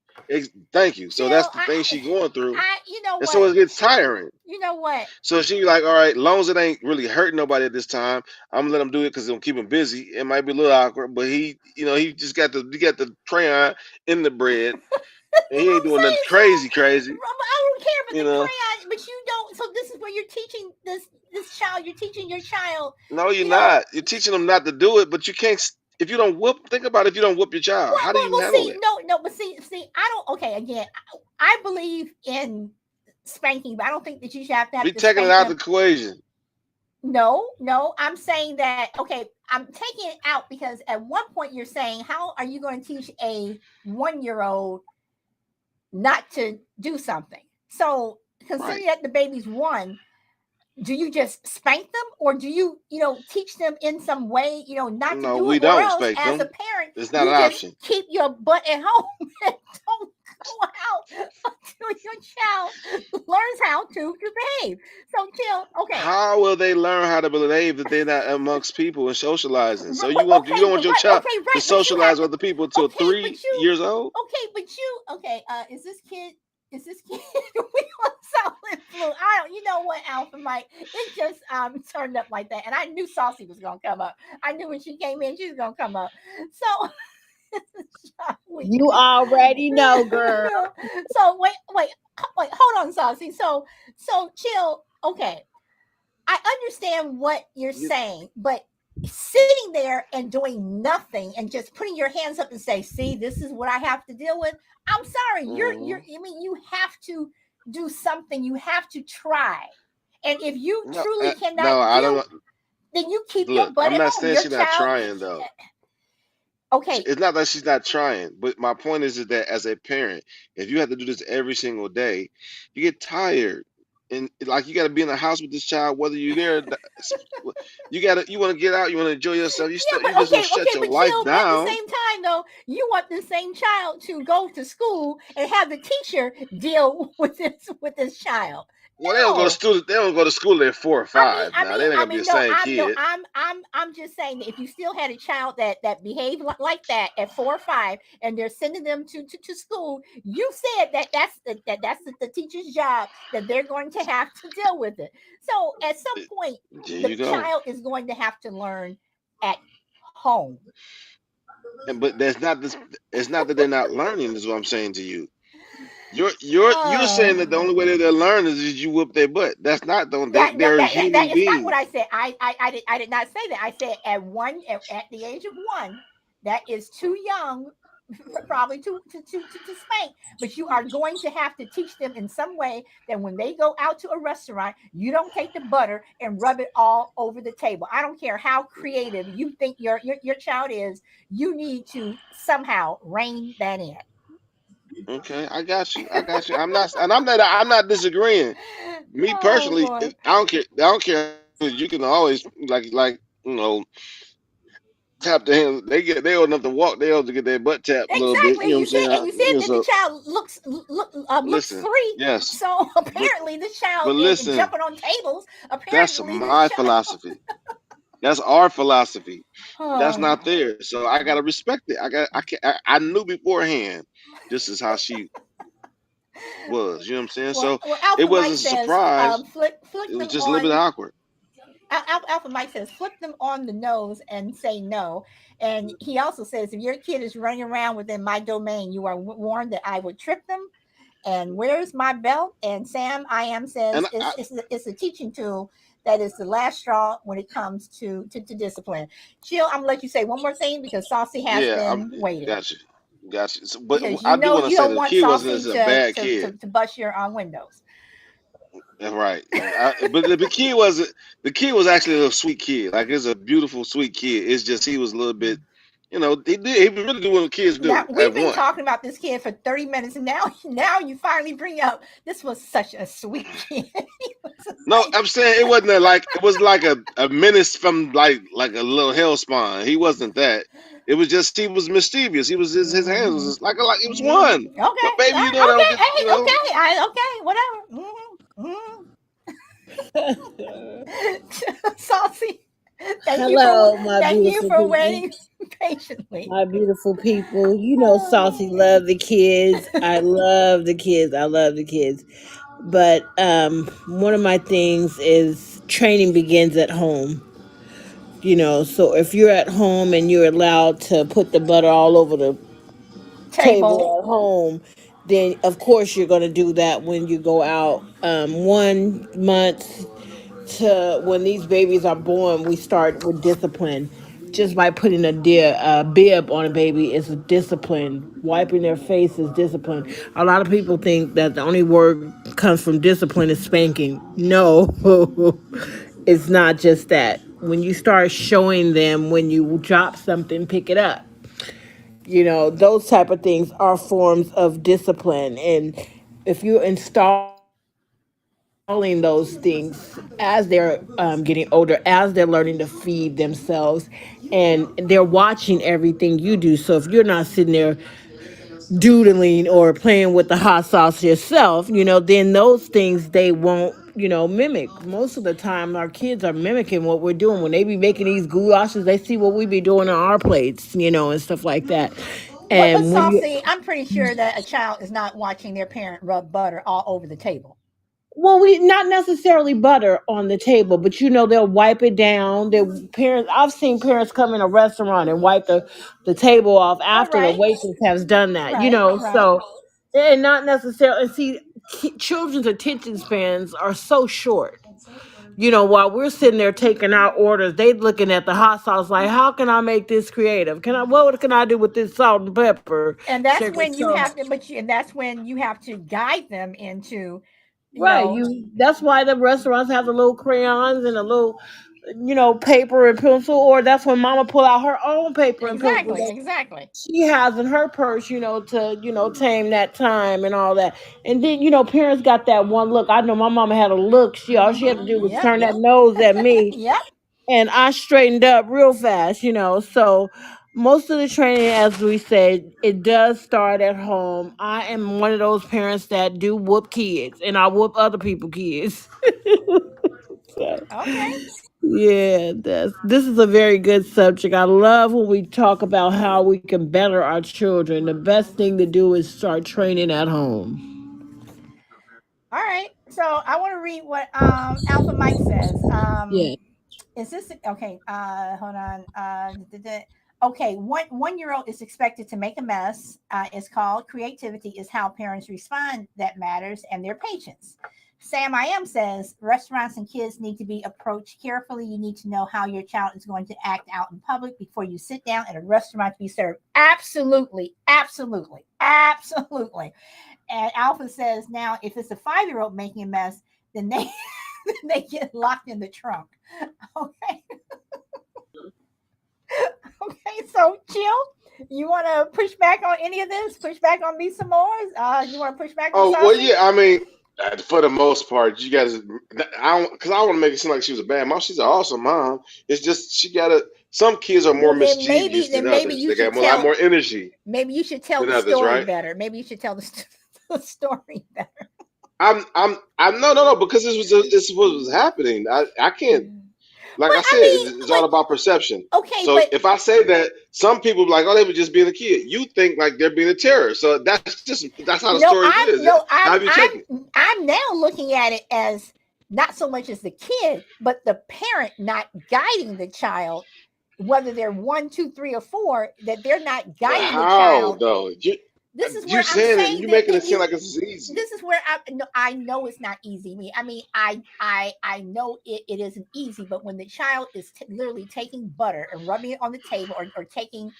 Thank you. So Jill, that's the thing she going through, you know and so what? it gets tiring. You know what? So she like, all right, long as it ain't really hurting nobody at this time, I'm gonna let him do it because it'll keep him busy. It might be a little awkward, but he just got the crayon in the bread, and You he know ain't what I'm doing nothing saying? So crazy, crazy. I don't care about You the know, crayon, but you don't. So this is where you're teaching this child. You're teaching your child. no, you're You know not. You're teaching them not to do it, but you can't. If you don't whoop, think about if you don't whoop your child, what? how do you Well, handle see, it? no, but see, I don't. Okay, again, I believe in spanking, but I don't think that you should have We to taking it spank out the them. equation. No, I'm saying that. Okay, I'm taking it out because at one point you're saying, how are you going to teach a 1 year old not to do something? So Right. considering that the baby's one, do you just spank them, or do you, teach them in some way, not to No, do we it, or don't else spank as a them. parent It's not an you just option. keep your butt at home and don't go out until your child learns how to behave. So chill, okay. How will they learn how to behave if they're not amongst people and socializing? So you Okay, don't want but your right, child okay, to right, but you socialize have with to. other people until Okay, but 3 years old? okay. Is this kid? Is this kid? We on solid blue. I don't. You know what, Alpha Mike? It just turned up like that, and I knew Saucy was gonna come up. I knew when she came in, she was gonna come up. So, we. You already know, girl. So wait. Hold on, Saucy. So chill. Okay, I understand what you're You, saying, but sitting there and doing nothing and just putting your hands up and say, "See, this is what I have to deal with." I'm sorry, you're. mhm. I mean, you have to do something. You have to try, and if you No, truly no, cannot I deal, don't. then you keep your Look, butt I'm at not home. saying Your she's not child. trying though. Okay, It's not that she's not trying, but my point is that as a parent, if you have to do this every single day, you get tired, and like you got to be in the house with this child, whether you're there. You want to get out, you want to enjoy yourself. yeah, You just gonna shut but your life chill. But at the down. same time, though, you want the same child to go to school and have the teacher deal with this child. Well, they don't go to No, school. They don't go to school at 4 or 5. Now they ain't gonna be the no, same kid. I'm just saying that if you still had a child that behaved like that at 4 or 5, and they're sending them to school, you said that's the teacher's job, that they're going to have to deal with it. So at some point, There the you go. child is going to have to learn at home. But that's not this. It's not that they're not learning. Is what I'm saying to you. You're saying that the Oh. only way that they learn is you whoop their butt. That's not the That no, they're that human is not what beings. I said. I did not say that. I said at the age of 1, that is too young, probably to spank. But you are going to have to teach them in some way that when they go out to a restaurant, you don't take the butter and rub it all over the table. I don't care how creative you think your child is. You need to somehow rein that in. Okay, I got you. I got you. I'm not disagreeing. Me Oh personally, boy. I don't care. I don't care how old you is. You can always you know tap their hands. They old enough to walk. They old to get their butt tapped a little bit. Exactly. You know what I'm saying? And you said that the So child looks listen, 3. yes, So but apparently this child is listen, jumping on tables. that's Apparently this my child. philosophy. That's our philosophy. That's Oh. not theirs. So I gotta respect it. I knew beforehand this is how she was. You know what I'm saying? Well, So it Alpha Mike wasn't a says, surprise. flick It was them just a little bit on. awkward. Alpha Mike says, flip them on the nose and say no. And he also says, if your kid is running around within my domain, you are warned that I would trip them. And where's my belt? And Sam I am And says it's a teaching tool that is the last straw when it comes to discipline. Chill, I'm gonna let you say one more thing because Saucy has yeah, I'm been waiting. got you, got you. So, but Because I do want to you say don't that the want kid wasn't Saucy as a bad to bust your windows. That's right. But the kid wasn't. The kid was actually a sweet kid. Like it's a beautiful, sweet kid. It's just he was a little bit. He was really doing what kids Now do we've at been one. talking about this kid for 30 minutes, and now you finally bring up this was such a sweet kid. He was No, like, I'm saying it wasn't like it was like a menace from like a little hell spawn. He wasn't that. It was just he was mischievous. His hands was mm-hmm, just like it was one. okay, But baby, they don't okay, get hey, okay, okay, whatever. Saucy, Hello, my thank you beautiful for people. waiting patiently. My beautiful people. You know, Saucy love the kids. I love the kids. I love the kids. But one of my things is training begins at home. So if you're at home and you're allowed to put the butter all over the Table. table at home, then of course you're going to do that when you go out. 1 month to when these babies are born, we start with discipline. Just by putting a bib on a baby is a discipline. Wiping their face is discipline. A lot of people think that the only word comes from discipline is spanking. No, it's not just that. When you start showing them when you drop something, pick it up. Those type of things are forms of discipline. And if you're installing installing those things as they're getting older, as they're learning to feed themselves, and they're watching everything you do. So if you're not sitting there doodling or playing with the hot sauce yourself, then those things they won't, mimic. Most of the time, our kids are mimicking what we're doing. When they be making these goulashes, they see what we be doing on our plates, and stuff like that. But And when you Saucy, I'm pretty sure that a child is not watching their parent rub butter all over the table. Well, we not necessarily butter on the table, but they'll wipe it down. Their parents, I've seen parents come in a restaurant and wipe the table off All after the right, waitress has done that. right, right. So and not necessarily. And see, children's attention spans are so short. While we're sitting there taking our orders, they looking at the hot sauce like, how can I make this creative? What can I do with this salt and pepper, And that's sugar, when you salt? have to, and that's when you have to guide them into, you Right. know, That's why the restaurants have the little crayons and a little, paper and pencil, or that's when mama pull out her own paper and pencil exactly, that exactly. she has in her purse, to, tame that time and all that. And then, parents got that one look. I know my mama had a look. All she had to do was Yep, turn that nose at me yep. and I straightened up real fast, So most of the training, as we said, it does start at home. I am one of those parents that do whoop kids, and I whoop other people kids. So, Okay. yeah, this is a very good subject. I love when we talk about how we can better our children. The best thing to do is start training at home. All right. So I want to read what Alpha Mike says. Yeah. Is this okay? Hold on. Okay, one year old is expected to make a mess. It's called creativity is how parents respond that matters and their patience. Sam I am says restaurants and kids need to be approached carefully. You need to know how your child is going to act out in public before you sit down at a restaurant to be served. Absolutely, absolutely, absolutely. And Alpha says now if it's a 5-year-old making a mess, then they they get locked in the trunk. Okay. Okay. So chill. You want to push back on any of this? Push back on me some more? You want to push back on Oh well, Saucy? yeah. I mean, for the most part, you guys, I don't, because I don't want to make it seem like she was a bad mom. She's an awesome mom. It's just she gotta. Some kids are more Well, then maybe mischievous than then maybe others. you They got should a lot tell more energy maybe you should tell than the others, story right? better. Maybe you should tell the story better. I'm no, no, no, because this is what was happening. I can't, like But I I said, mean, it's all about perception. okay, So but if I say that, some people be like, oh, they were just being a kid. You think like they're being a terror. So that's how the no, story I'm is. no, How you take it? I'm now looking at it as not so much as the kid, but the parent not guiding the child, whether they're one, two, three, or four, that they're not But guiding the how child. though? This is You where I'm saying it, saying you that making it that seem you like it's easy. this is where I know it's not easy. I know it isn't easy, but when the child is literally taking butter and rubbing it on the table, or taking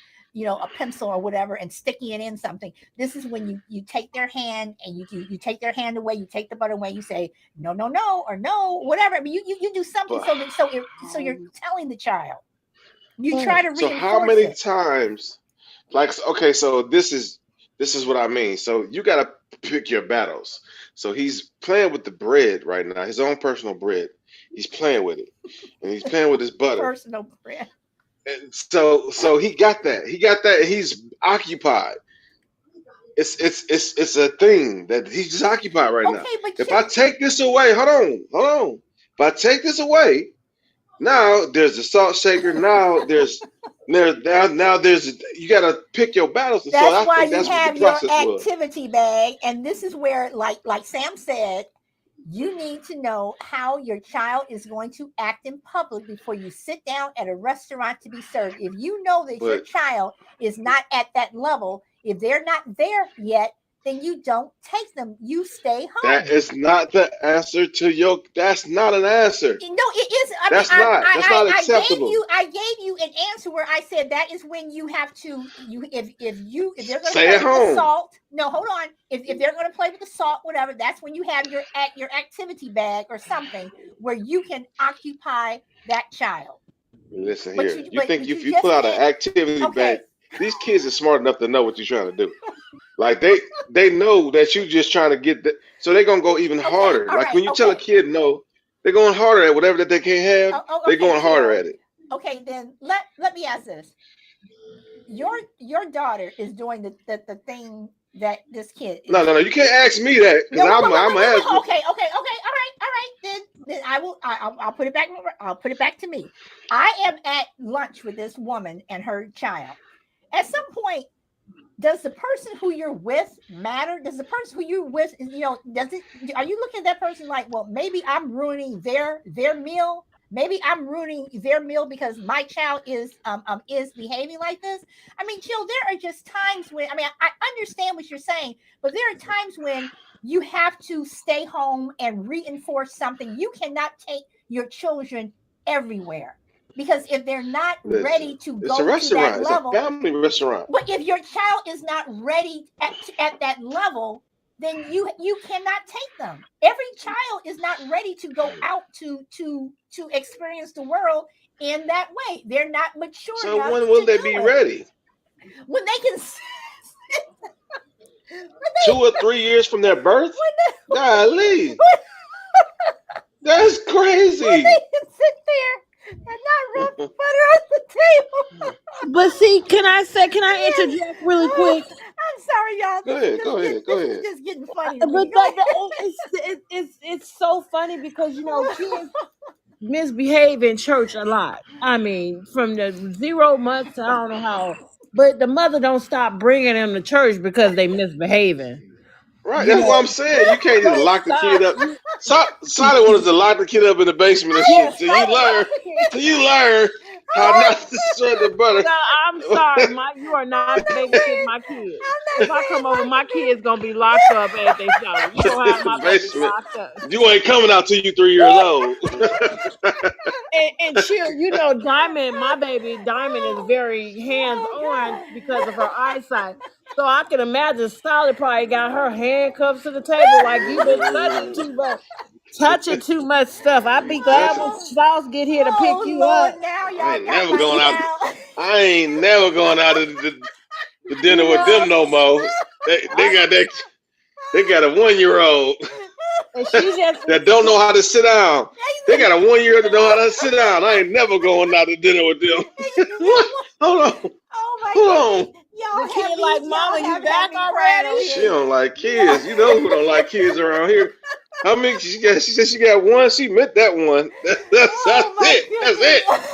a pencil or whatever and sticking it in something, this is when you take their hand and you take their hand away, you take the butter away, you say no, no, no, or no, whatever. I mean, you do something But so you're telling the child, you Right. try to so how reinforce many it. times? Like okay, so this is what I mean. So you gotta pick your battles. So he's playing with the bread right now, his own personal bread. He's playing with it, and he's playing with his butter. Personal prayer. And so he got that. He got that. And he's occupied. It's a thing that he's just occupied right now. Okay, but If I take this away, hold on. If I take this away, now there's the salt shaker. Now there's you gotta pick your battles. And so that's I why think you that's what the have your process was. activity bag, and this is where, like Sam said, you need to know how your child is going to act in public before you sit down at a restaurant to be served. If you know that your But child is not at that level, if they're not there yet, then you don't take them. You stay that home. is not the answer to your. That's not an answer. No, it is. I mean, That's not. That's not acceptable. I gave you an answer where I said that is when you have to you if they're going to Stay play at with the home. salt. No, hold on. If they're going to play with the salt, whatever, that's when you have your activity bag or something where you can occupy that child. Listen But here. you You but think but if you you just pull out an can't. activity bag, Okay, these kids are smart enough to know what you're trying to do. Like they know that you just trying to get the, so they're gonna go even Okay, harder. all Like right, when you tell a okay. kid no, they're going harder at whatever that they can't have. They're Okay, going harder chill. at it. Okay, then let me ask this. Your daughter is doing the thing that this kid No, is. no, no. You can't ask me that because No, wait, wait, wait, I'm wait, gonna wait, ask wait. you. Okay, okay, okay. All right. Then I'll put it back. I'll put it back to me. I am at lunch with this woman and her child. At some point, does the person who you're with matter? Does the person who you're with, does it? Are you looking at that person like, well, maybe I'm ruining their meal? Maybe I'm ruining their meal because my child is behaving like this. I mean, Jill, there are just times when I understand what you're saying, but there are times when you have to stay home and reinforce something. You cannot take your children everywhere because if they're not ready Listen, to it's a go to that restaurant. It's a level, family restaurant. but if your child is not ready at that level, then you cannot take them. Every child is not ready to go out to experience the world in that way. They're not mature So enough when to will they be do it. ready? When they can when 2 or 3 years from their birth? when Golly, that's when crazy. they can sit there and not rub the butter on the table. But see, can I Yes. interject really Oh, quick? I'm sorry, y'all. Go ahead, go ahead, go This is ahead. just getting funny to But me. Go ahead. it's so funny because kids misbehave in church a lot. I mean, from the 0 months to I don't know how, but the mother don't stop bringing them to church because they misbehaving. Right, You that's what I'm know, saying. You can't just but lock the kid up. Solid you, wanted to lock the kid up in the basement and yes, shit Solid. till you learn how Oh, not to spread the butter. No, I'm sorry, you are not I'm not babysitting saying my kids. I'm not If I come saying over, lock my the kids gonna be locked up. Anything solid. You gonna In have the my baby basement. locked up. You ain't coming out till you 3 years old. And chill, Diamond, my baby Diamond is very hands Oh on because of her God. eyesight. So I can imagine Solid probably got her handcuffs to the table like you've been touching too much stuff. I'd be glad when Listen, Oh, Spouse get here to pick oh you Lord, up. now I y'all ain't got never my going out. child. I ain't never going out to the You dinner with know, them no more. They I got that. They got a 1 year old and she just that don't know how to sit down. They got a 1 year that know how to sit down. I ain't never going out to dinner with them. What? Hold on. Oh my Hold on. goodness. the kid like, Mama, Y'all you have had back me crying over already? She here. don't like Yeah. kids. You know who don't like kids around here. How many she got? She said she got one. She meant that one. Oh That's my it. That's it. goodness.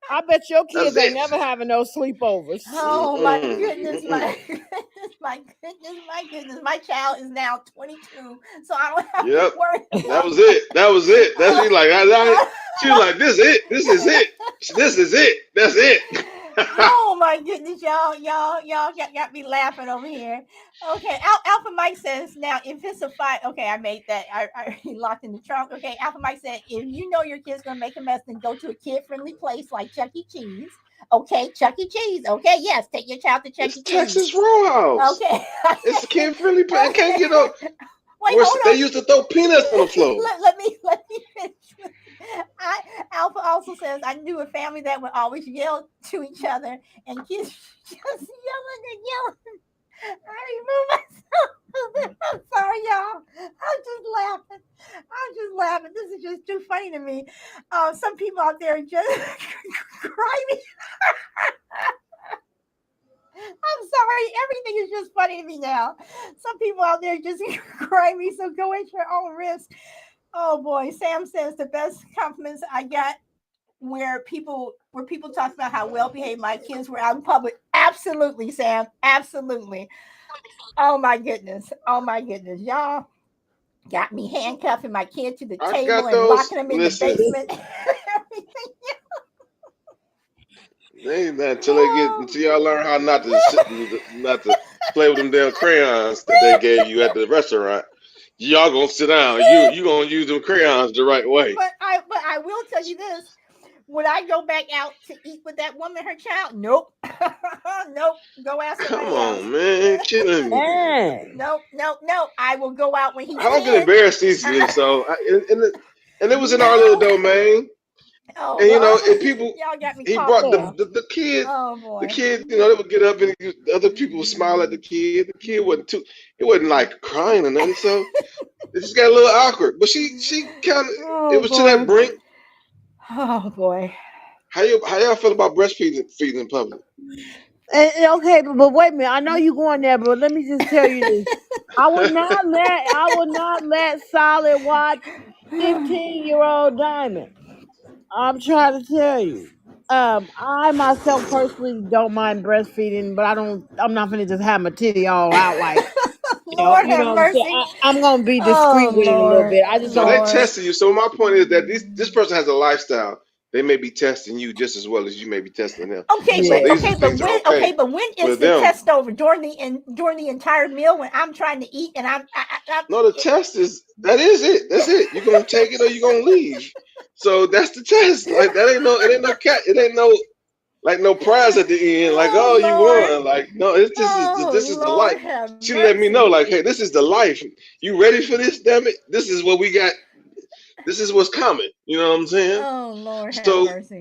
I bet your That's kids ain't it. never having no sleepovers. Oh my Mm-mm. goodness, Mm-mm. my goodness. My child is now 22, so I don't have to Yep. worry That about was it. That was it. That's she like. uh, She was like, this it. This is it. This is it. That's it. oh my goodness, y'all got me laughing over here. Okay, Alpha Mike says now if it's a fight. Okay, I made that. I locked in the trunk. Okay, Alpha Mike said if you know your kid's gonna make a mess, then go to a kid friendly place like Chuck E. Cheese. Okay, Chuck E. Cheese. Okay, yes, take your child to Chuck It's E. Cheese. Texas Roadhouse. Okay, It's kid friendly. It can't get up. wait, Where hold they on. used to throw peanuts on the floor. Let me finish. I, Alpha also says I knew a family that would always yell to each other and kids just yelling and yelling. I remove myself. I'm sorry, y'all. I'm just laughing. I'm just laughing. This is just too funny to me. Some people out there are just crying. I'm sorry. Everything is just funny to me now. Some people out there just crying me. So go at your own risk. Oh boy, Sam says the best compliments I got where people talk about how well behaved my kids were out in public. Absolutely, Sam. Absolutely. Oh my goodness. Oh my goodness. Y'all got me handcuffing my kid to the I table got and those. locking them in the Listen, basement. Everything. they ain't that Oh. until y'all learn how not to sit, not to play with them damn crayons that they gave you at the restaurant. Y'all gonna sit down. You gonna use them crayons the right way. But I will tell you this. Would I go back out to eat with that woman, her child? Nope. Nope. Go ask Come somebody else. on, man, killing me. Man. Nope. I will go out when I he's don't get 10. embarrassed easily, so and it was in our little No. domain. Oh And and Lord, people, y'all got me he coughing brought Yeah. now. the kid, Oh boy. they would get up and other people would smile at the kid. The kid wasn't too, it wasn't like crying or nothing. So it just got a little awkward. But she kind of, it Oh was to that boy. brink. Oh boy. How y'all feel about breastfeeding feeding in public? Okay, but wait a minute. I know you going there, but let me just tell you this. I would not let Solid watch 15-year-old Diamond. I'm trying to tell you. I myself personally don't mind breastfeeding, but I'm not gonna just have my titty all out like Lord you have know what I'm saying. mercy. I'm gonna be Oh discreet with it a little Lord, bit. I just So don't. they Lord. testing you. So my point is that this person has a lifestyle. They may be testing you just as well as you may be testing them. So Yeah. these things are Okay, okay but when is with the them. test over? During the entire meal when I'm trying to eat and No, the test is that is it. That's it. You're gonna take it or you're gonna leave. So that's the test. Like that ain't no, it ain't no cat, it ain't no like no prize at the end. Like, oh oh, you Lord, won. Like, no, it's this is oh the Lord life. have She let me mercy. know, like, hey, this is the life. You ready for this? Damn it! This is what we got. This is what's coming. You know what I'm saying? Oh Lord have So, mercy.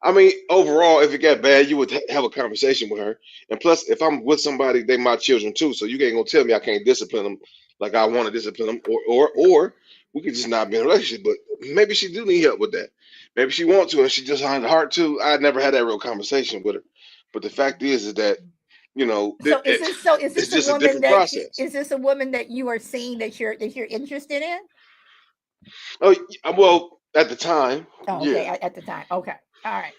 I mean, overall, if it got bad, you would have a conversation with her. And plus, if I'm with somebody, they my children too. So you ain't gonna tell me I can't discipline them like I want to discipline them, or we could just not be in a relationship. But maybe she do need help with that. Maybe she want to, and she just had the heart to. I never had that real conversation with her. But the fact is that Is it's this a just a woman different that process. is this a woman that you are seeing that you're interested in? Oh, well, at the time, Oh, okay, yeah, at the time. Okay. All right.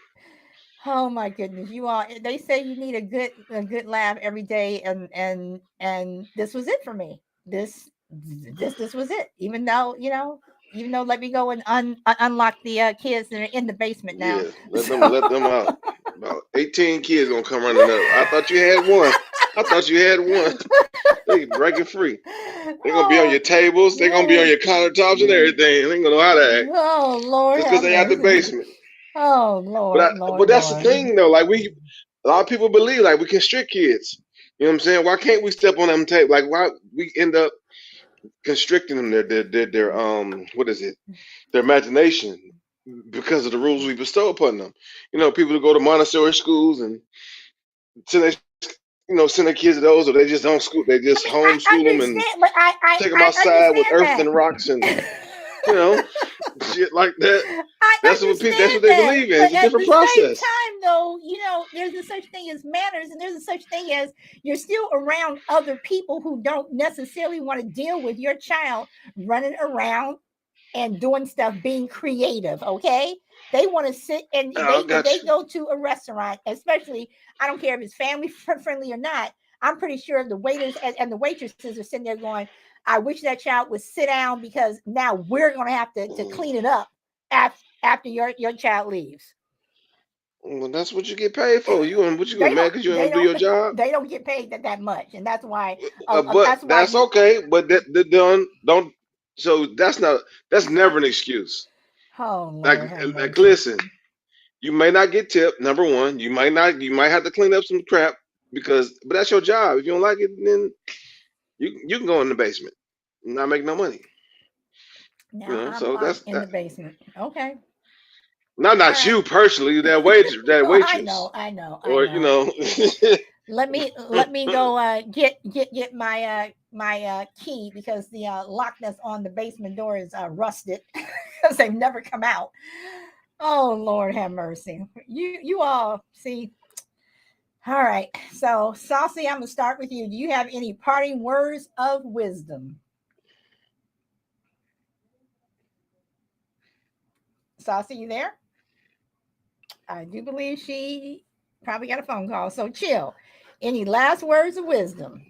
Oh my goodness, you all they say you need a good laugh every day and this was it for me. This was it. Even though let me go and unlock the kids that are in the basement now. yeah, So let them out. About 18 kids gonna come running up. I thought you had one. I thought you had one. They breaking free. They're gonna be on oh, your tables. They're gonna be on your countertops and everything. They ain't gonna know how to act oh Lord just because have they out the mercy. basement. Oh Lord, But Lord, that's the Lord. thing though. Like a lot of people believe like we constrict kids. You know what I'm saying? Why can't we step on them table? Like why we end up constricting them? Their what is it? Their imagination because of the rules we bestow upon them. People who go to Montessori schools and send their send their kids to those, or they just don't school. They I just mean, I homeschool them and understand, but take them I outside with understand earth that. and rocks and you know shit like that. I That's what understand they that, believe in. but It's a at the different same process. time, though, there's a such thing as manners, and there's a such thing as you're still around other people who don't necessarily want to deal with your child running around and doing stuff, being creative. Okay, they want to sit and Oh, I if they got you. go to a restaurant, especially I don't care if it's family friendly or not. I'm pretty sure the waiters and the waitresses are sitting there going, "I wish that child would sit down because now we're going to have to Mm. clean it up after your child leaves." Well, that's what you get paid for. You gonna They mad don't because you ain't they gonna do don't your job? they don't get paid that much, and But that's why that's you. okay. But that don't. So that's never an excuse. Oh Like Lord have like mercy. listen, you may not get tipped. Number one, you might not. You might have to clean up some crap but that's your job. If you don't like it, then you can go in the basement, and not make no money. Now I'm So locked that's in that. the basement. Okay. All Not right. you personally, that Oh, I know, waitress, I know, I or know. Let me go get my key because the lock that's on the basement door is rusted because they've never come out. Oh Lord have mercy. You all see. All right. So Saucy, I'm gonna start with you. Do you have any parting words of wisdom? Saucy, you there? I do believe she probably got a phone call. So chill. Any last words of wisdom?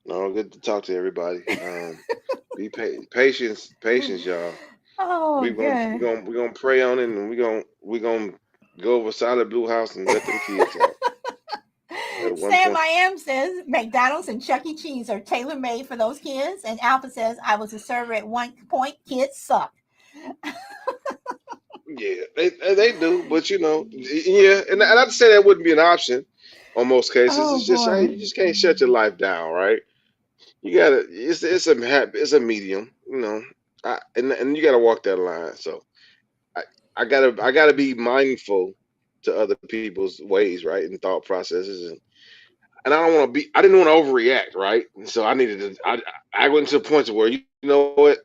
no, good to talk to everybody. Be patience, y'all. Oh, good. We gonna pray on it, and we gonna go over Solid Blue House and let them kids out at one Sam point. I am says McDonald's and Chuck E. Cheese are tailor made for those kids. And Alpha says I was a server at one point. Kids suck. Yeah, they do, but yeah, and I'd say that wouldn't be an option on most cases. Oh It's just hey, boy. you just can't shut your life down, right? You gotta. It's a medium, I, and you gotta walk that line. So I gotta be mindful to other people's ways, right, and thought processes, and I don't want to be. I didn't want to overreact, right? And so I needed to. I went to a point to where you know what,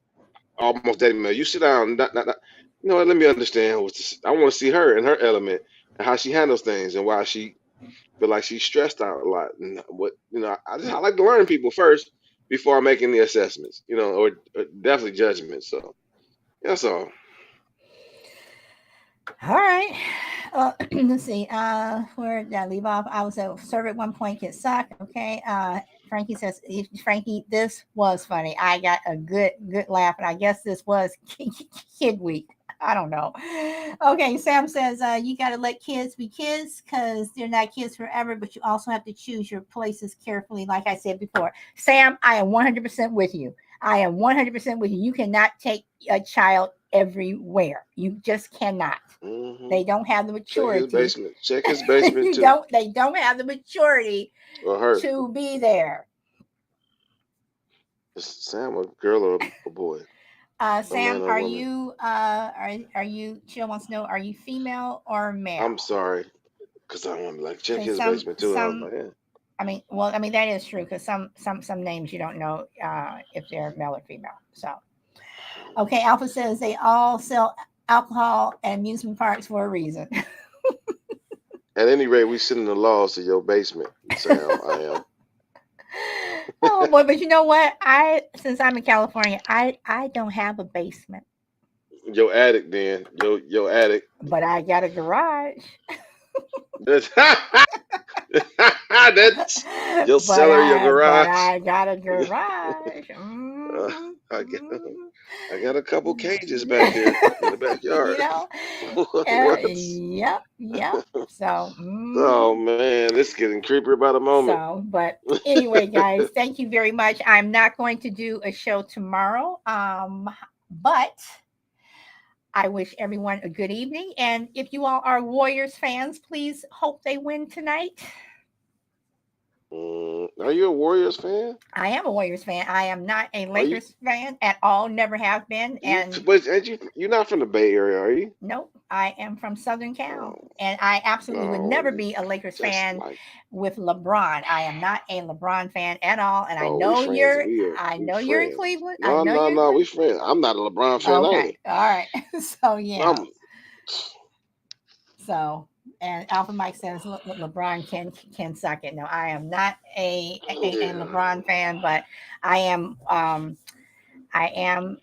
almost daddy man, you sit down. You know what? Let me understand what's this. I want to see her and her element and how she handles things and why she feel like she's stressed out a lot and what I like to learn people first before I'm making the assessments, or definitely judgments. So that's all. All right. Let's see. Where did I leave off? I was a server at one point. It sucked. Okay. Frankie says, Frankie, this was funny. I got a good laugh, and I guess this was kid week. I don't know. Okay, Sam says you got to let kids be kids because they're not kids forever, but you also have to choose your places carefully. Like I said before, Sam, I am 100% with you. I am 100% with you. You cannot take a child everywhere. You just cannot. They don't have the maturity. Check his basement too. They don't have the maturity to be there. Is Sam a girl or a boy? Sam, are you are you? She wants to know, are you female or male? I'm sorry, because I want to check his basement too. I mean, that is true because some names you don't know if they're male or female. So, okay, Alpha says they all sell alcohol and amusement parks for a reason. At any rate, we sending the laws to your basement, Sam. I am. Oh boy, but you know what? Since I'm in California, I don't have a basement. Your attic, then. Your attic. But I got a garage. That's your cellar, your garage. But I got a garage. I got a couple cages back there in the backyard. Yep. So. Oh man, this is getting creepier by the moment. So, but anyway, guys, thank you very much. I'm not going to do a show tomorrow, but I wish everyone a good evening. And if you all are Warriors fans, please hope they win tonight. Are you a Warriors fan? I am a Warriors fan. I am not a Lakers fan at all. Never have been. But you're not from the Bay Area, are you? Nope. I am from Southern Cal, and I absolutely would never be a Lakers fan with LeBron. I am not a LeBron fan at all, and I know you're in Cleveland. No, we friends. I'm not a LeBron fan. Okay, all right. So yeah. So. And Alpha Mike says LeBron can suck it. No, I am not a LeBron fan, but I am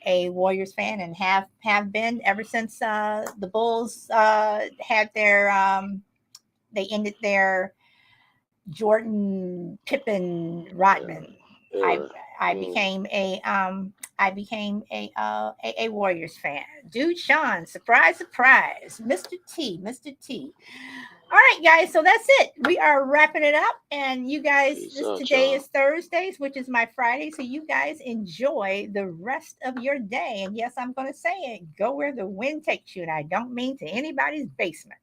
a Warriors fan and have been ever since the Bulls had their they ended their Jordan, Pippen, Rodman. I became a Warriors fan. Dude, Sean, surprise, Mr. T. All right, guys. So that's it. We are wrapping it up, and you guys, today is Thursdays, which is my Friday. So you guys enjoy the rest of your day. And yes, I'm going to say it. Go where the wind takes you, and I don't mean to anybody's basement.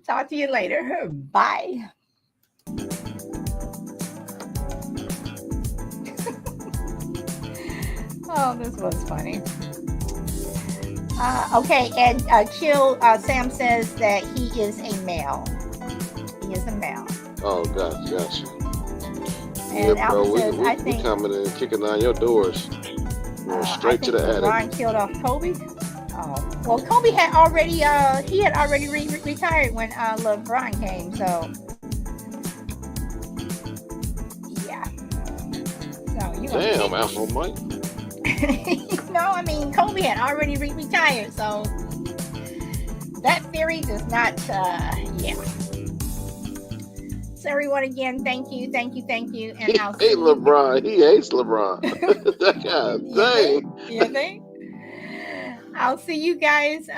Talk to you later. Bye. Oh, this was funny. Okay, and Sam says that he is a male. He is a male. Oh, gotcha. And yeah, bro, says, I think we coming in and kicking down your doors. Straight to the attic. Ron killed off Kobe. Oh, well, Kobe had already retired when LeBron came. So yeah. So you damn, Alpha Mike. No, I mean Kobe had already retired, so that theory does not. Yeah. So everyone, again, thank you, and I'll see LeBron. He hates LeBron. That guy, dang. You think? I'll see you guys